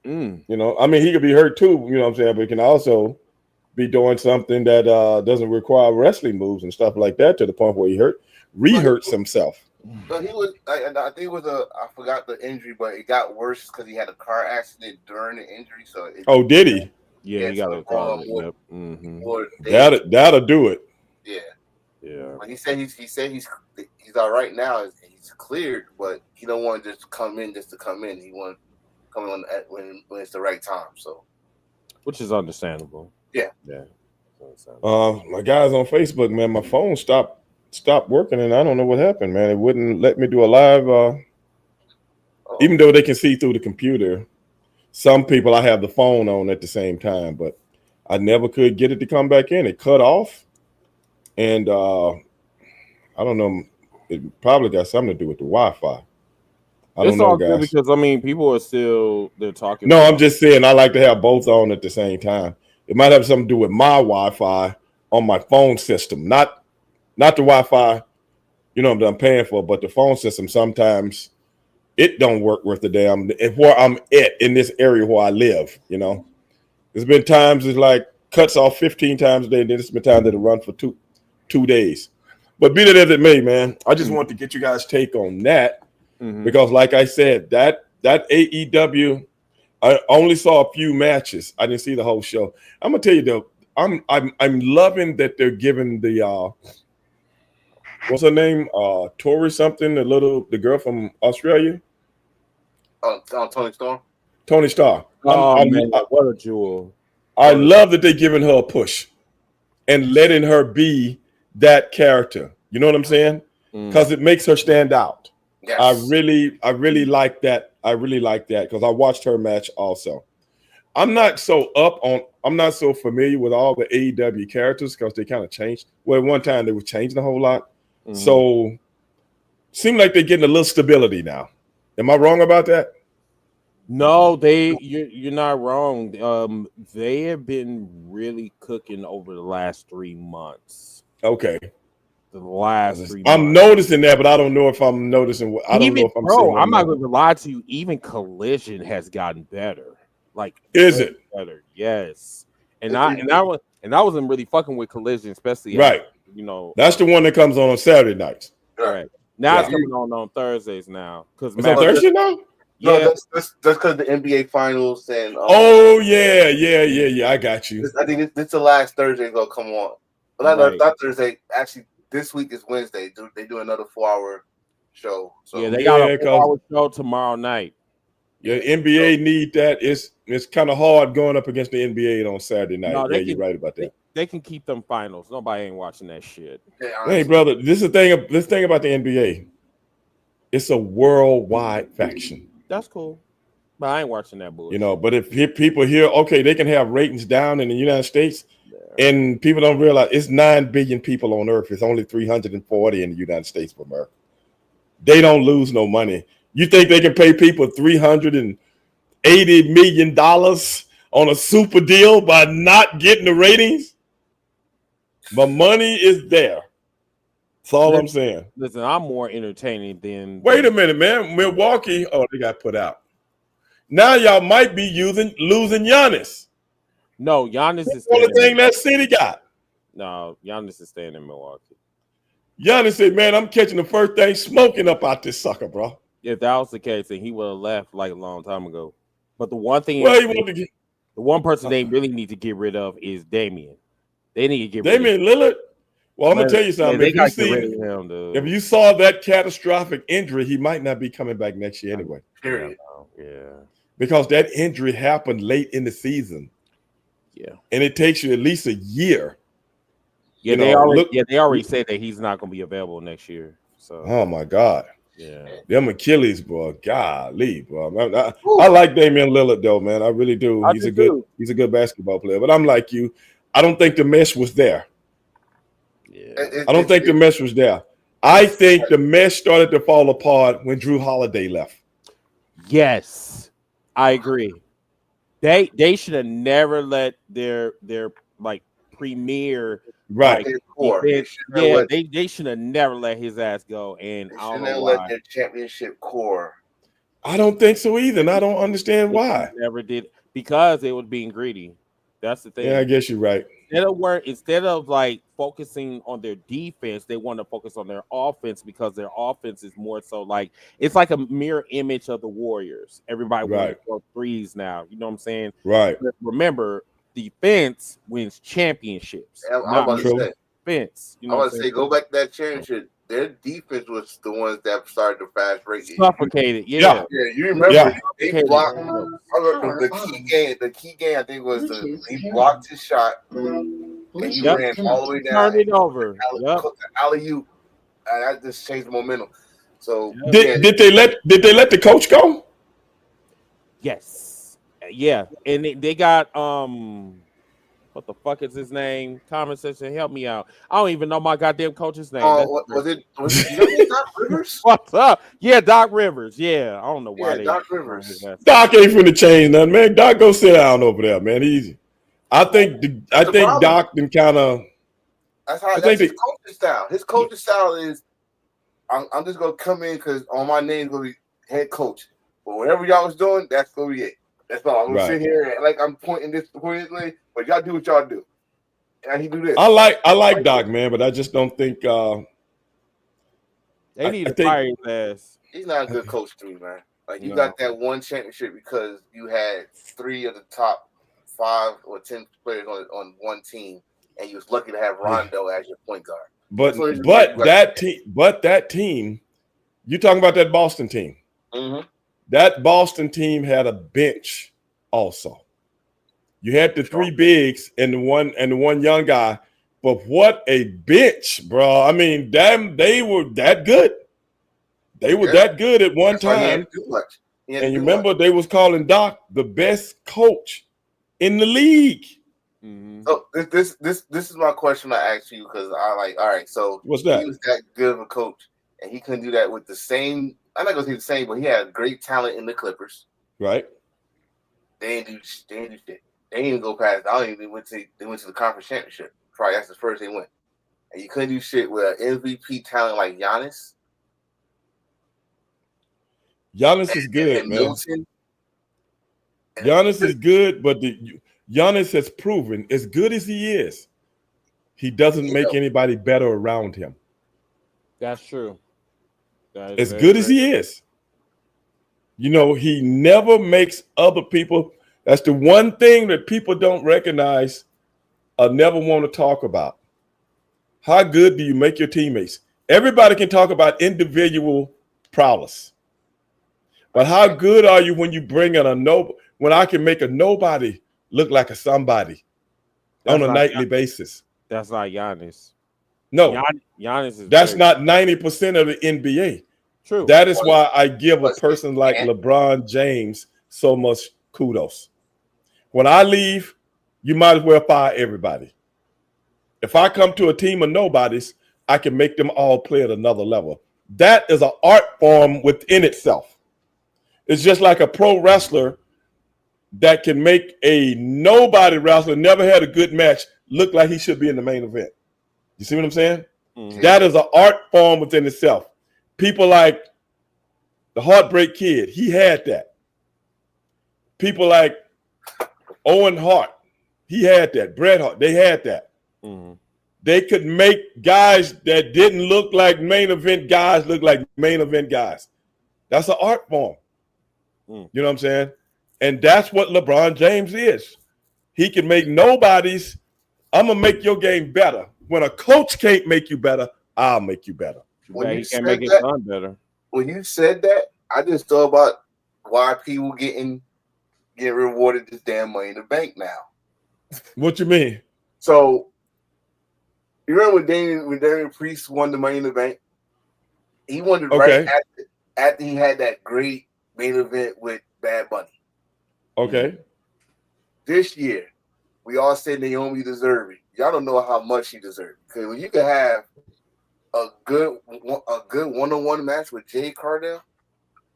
You know, I mean, he could be hurt too. You know what I'm saying? But he can also be doing something that doesn't require wrestling moves and stuff like that to the point where he re-hurts himself. So he was. I think it was I forgot the injury, but it got worse because he had a car accident during the injury. So Did he? Yeah, he got a call. Yep. That'll do it. Yeah. But he said he's all right now. He's cleared, but he don't want to just come in just to come in. He want to come in when it's the right time. So, which is understandable. Yeah. My guys on Facebook, man, my phone stopped working, and I don't know what happened, man. It wouldn't let me do a live, even though they can see through the computer. Some people I have the phone on at the same time, but I never could get it to come back in. It cut off, and I don't know. It probably got something to do with the Wi-Fi. I don't know, guys. Because I mean, people are they're talking. No, I'm just saying I like to have both on at the same time. It might have something to do with my Wi-Fi on my phone system, not the Wi-Fi, you know, that I'm paying for, but the phone system. Sometimes it don't work worth a damn. Where I'm at in this area where I live, you know, there's been times it's like cuts off 15 times a day, and then it's been times that it run for two days. But be that as it may, man, I just want to get you guys' take on that because, like I said, that AEW. I only saw a few matches. I didn't see the whole show. I'm gonna tell you though, I'm loving that they're giving the what's her name? Tori something, the girl from Australia. Tony Storm. Tony Starr. Man, what a jewel. I love that they're giving her a push and letting her be that character. You know what I'm saying? Because it makes her stand out. Yes. I really like that. I really like that because I watched her match also. I'm not so familiar with all the AEW characters because they kind of changed. Well, at one time they were changing a whole lot. So seems like they're getting a little stability now. Am I wrong about that? No, you're not wrong. They have been really cooking over the last 3 months. Okay. The last 3 months. I'm noticing that, but I don't know if I'm noticing. I don't know if I'm seeing. I'm not going to lie to you. Even Collision has gotten better. Like, is it better? Yes. And I wasn't really fucking with Collision, especially right. You know, that's the one that comes on Saturday nights. Right now it's coming on Thursdays now. Because it's on Thursday now. Yeah, no, that's because the NBA finals and. Yeah. I got you. I think this the last Thursday gonna come on. Well, not Thursday. Actually, this week is Wednesday. They do another 4-hour show. So yeah, they got a 4-hour show tomorrow night. Yeah, NBA need that. It's kind of hard going up against the NBA on Saturday night. No, you're right about that. They can keep them finals. Nobody ain't watching that shit. Hey, brother, this thing about the NBA. It's a worldwide faction. That's cool. But I ain't watching that bullshit. You know, but if people hear, okay, they can have ratings down in the United States, and people don't realize it's 9 billion people on Earth. It's only 340 in the United States of America. They don't lose no money. You think they can pay people $380 million on a super deal by not getting the ratings? But money is there. That's all I'm saying. Listen, I'm more entertaining than. Wait a minute, man. Milwaukee, they got put out. Now y'all might be losing Giannis. No, Giannis is the only thing that city got. No, Giannis is staying in Milwaukee. Giannis said, man, I'm catching the first thing smoking up out this sucker, bro. If that was the case, then he would have left like a long time ago. But the one thing, the one person they really need to get rid of is Damian. They need to get Damian Lillard. Well, I'm gonna tell you something. If you saw that catastrophic injury, he might not be coming back next year anyway. Period. Yeah. Because that injury happened late in the season. Yeah. and it takes you at least a year. Yeah, You they know, already look- they already said that he's not going to be available next year. So Oh my God, yeah. them Achilles, bro. Golly, bro. I like Damian Lillard though, man. I really do. I He's do a good too. he's a good basketball player. But I'm like you. I don't think the mesh was there. Yeah. I don't think the mesh was there. I think the mesh started to fall apart when Drew Holiday left. Yes, I agree. They should have never let their like premier Right. like Core. They defense. shouldn't have Yeah, let- they should have never let his ass go. And They I don't shouldn't know have let why their championship core. I don't think so either. And I don't understand why. never did, because they was being greedy. That's the thing. Yeah, I guess you're right. Instead of like focusing on their defense, they want to focus on their offense, because their offense is more so like it's like a mirror image of the Warriors. Everybody wants Right. to throw threes now. You know what I'm saying? Right. But remember, defense wins championships. I'm not about to True. say. defense. You I'm know about what to I'm say, saying? go back to that championship. Their defense was the ones that started the fast break. Suffocated. Yeah. Yeah. Yeah, you remember Yeah. they blocked the key game. I think was he blocked his shot and he Yep. ran all the way down. Turned it over. Yep. Alley-oop, and that just changed the momentum. So Did they let the coach go? Yes. Yeah. And they got what the fuck is his name? Comment section, help me out. I don't even know my goddamn coach's name. was it Doc Rivers? What's up? Yeah, Doc Rivers. Yeah, I don't know why Yeah, they Doc Rivers. Doc ain't finna change nothing, man. Doc go sit down over there, man. Easy. I think problem. Doc then kind of. That's his coaching style. His coaching style is I'm just gonna come in because on my name's gonna be head coach. But whatever y'all was doing, that's gonna be it. That's all. I'm gonna sit here and like I'm pointing this way, but y'all do what y'all do. And he do this. I like Doc, man, but I just don't think. They need to fire his ass. He's not a good coach to me, man. Like you No. got that one championship because you had 3 of the top 5 or 10 players on one team, and you was lucky to have Rondo as your point guard. But So that team, you talking about that Boston team? Mm-hmm. That Boston team had a bench also. You had the 3 bigs and the one young guy, but what a bench, bro! I mean, damn, they were that good. They were that good at one time. And you remember they was calling Doc the best coach in the league. Mm-hmm. So this is my question I asked you because I like, all right, so What's that? he was that good of a coach, and he couldn't do that with the same. I'm not gonna say the same, but he had great talent in the Clippers. Right. They didn't do shit. They didn't even go past. I don't even went to the conference championship. Probably that's the first they went, and you couldn't do shit with an MVP talent like Giannis. Giannis is good, and man. Middleton. Giannis is good, but Giannis has proven, as good as he is, he doesn't make anybody better around him. That's true. That is As good as he is, you know, he never makes other people. That's the one thing that people don't recognize or never want to talk about. How good do you make your teammates? Everybody can talk about individual prowess, but how good are you when you bring in when I can make a nobody look like a somebody on a nightly basis? That's not Giannis. No, Giannis is. That's not 90% of the NBA. True. That is why I give a person like LeBron James so much kudos. When I leave, you might as well fire everybody. If I come to a team of nobodies, I can make them all play at another level. That is an art form within itself. It's just like a pro wrestler that can make a nobody wrestler, never had a good match, look like he should be in the main event. You see what I'm saying? Mm-hmm. That is an art form within itself. People like the Heartbreak Kid, he had that. People like Owen Hart, he had that. Bret Hart, they had that. Mm-hmm. They could make guys that didn't look like main event guys look like main event guys. That's an art form. You know what I'm saying? And that's what LeBron James is. He can make nobodies. I'm going to make your game better. When a coach can't make you better, I'll make you better. He can make his son better. When you said that, I just thought about why people getting rewarded this damn money in the bank now. What you mean? So you remember when Damian Priest won the Money in the Bank? He won it Okay. right after he had that great main event with Bad Bunny. Okay. This year, we all said Naomi deserved it. Y'all don't know how much she deserved. Because when you can have a good one-on-one match with Jay Cardell,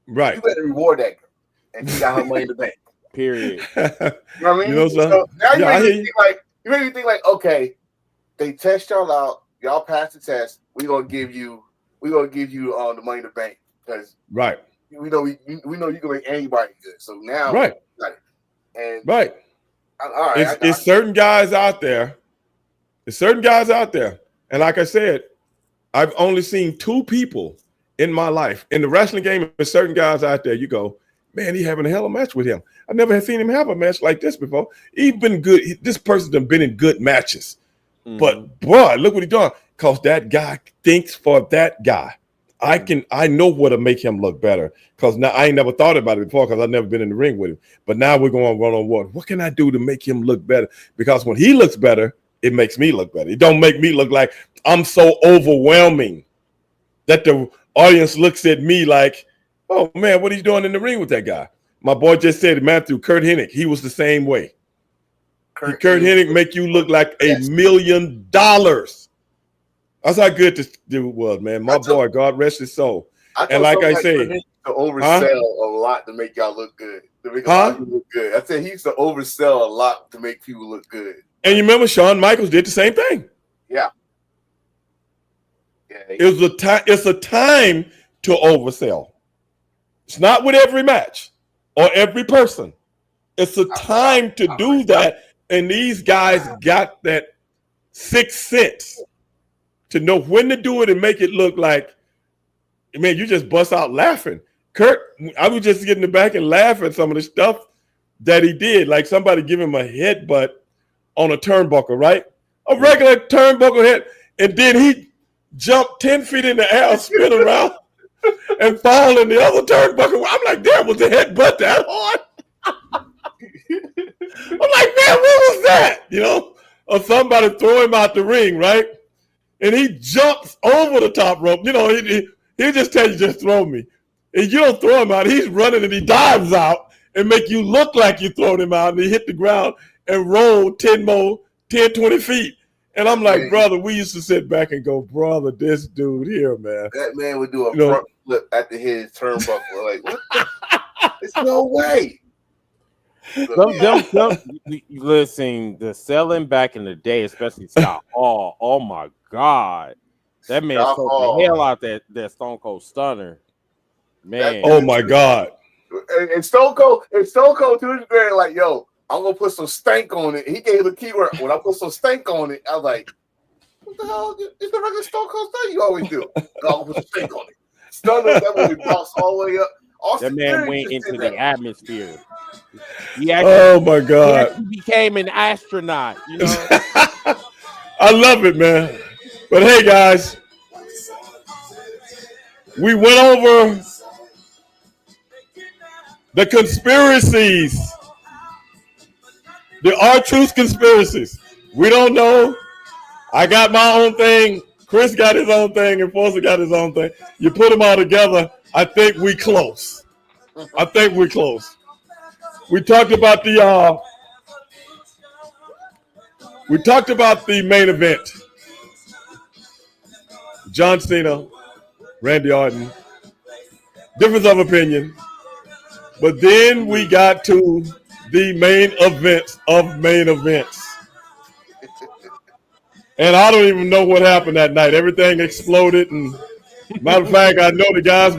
Right. you better reward that girl. And she got her Money in the Bank. Period. You know what I mean? You know, son? So now you Yeah, make me think like, okay, they test y'all out, y'all pass the test, we're gonna give you the Money in the Bank because right. we know you can make anybody good. So now Right. And Right. all right, It's certain guys out there. There's certain guys out there. And like I said, I've only seen 2 people in my life. In the wrestling game, there's certain guys out there, you go, man, he having a hell of a match with him. I never had seen him have a match like this before. He's been good. This person's been in good matches. Mhm. But, boy, look what he's doing. Because that guy thinks for that guy. I know what to make him look better. Because now I ain't never thought about it before because I've never been in the ring with him. But now we're going one-on-one. What can I do to make him look better? Because when he looks better, it makes me look better. It don't make me look like I'm so overwhelming that the audience looks at me like, oh, man, what are you doing in the ring with that guy? My boy just said, Matthew, Kurt Hennig, he was the same way. Kurt Hennig make you look like $1 million. That's how good this dude was, man. My boy, God rest his soul. And like I say, to oversell a lot to make y'all look good. To make a lot of people look good. I said he used to oversell a lot to make people look good. And you remember Shawn Michaels did the same thing. Yeah. It's a time to oversell. It's not with every match or every person. It's a time to do that. And these guys got that sixth sense to know when to do it and make it look like, man, you just bust out laughing. Kurt, I was just getting back and laugh at some of the stuff that he did. Like somebody give him a headbutt on a turnbuckle, right? A regular turnbuckle head. And then he jumped 10 feet in the air, spin around, and fall in the other turnbuckle. I'm like, damn, was the headbutt that hard? I'm like, man, what was that? You know? Or somebody throw him out the ring, right? And he jumps over the top rope. You know, he'll just tell you, just throw me. And you don't throw him out. He's running and he dives out and make you look like you throwed him out. And he hit the ground and rolled 10, 20 feet. And I'm like, brother, we used to sit back and go, brother, this dude here, man. That man would do a front flip after his turnbuckle. Like, what the? There's no way. Listen, the selling back in the day, especially Scott Hall. Oh my God, that man sold the hell out that Stone Cold Stunner, man. Oh my God. And Stone Cold to his very like, yo, I'm gonna put some stank on it. He gave the keyword when I put some stank on it. I was like, what the hell? It's the regular Stone Cold thing you always do. No, I'm gonna put some stank on it. Stunner, that was bounced all the way up. That man went into the atmosphere. Oh my God! He became an astronaut. You know, I love it, man. But hey, guys, we went over the conspiracies, the R-Truth conspiracies. We don't know. I got my own thing. Chris got his own thing, and Forza got his own thing. You put them all together, I think we close. I think we're close. We talked about the main event. John Cena, Randy Orton. Difference of opinion. But then we got to the main events of main events. And I don't even know what happened that night. Everything exploded. And matter of fact, I know the guys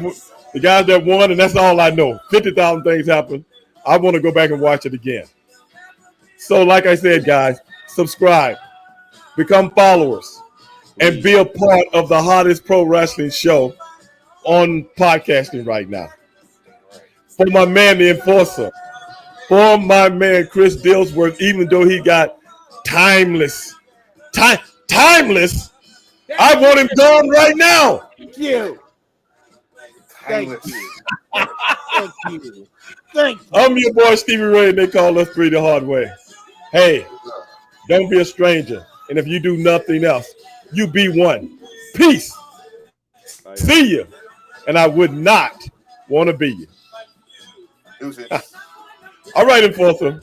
that won, and that's all I know. 50,000 things happened. I want to go back and watch it again. So like I said, guys, subscribe, become followers, and be a part of the hottest pro wrestling show on podcasting right now. For my man, the Enforcer. For my man, Chris Dillsworth, even though he got timeless. Timeless? I want him gone right now. Thank you. Thank you. Thank you. Thank you. I'm your boy, Stevie Ray, and they call us 3 the hard way. Hey, don't be a stranger. And if you do nothing else, you be one. Peace. Oh, yeah. See you. And I would not want to be you. Deuces. All right, Enforcer.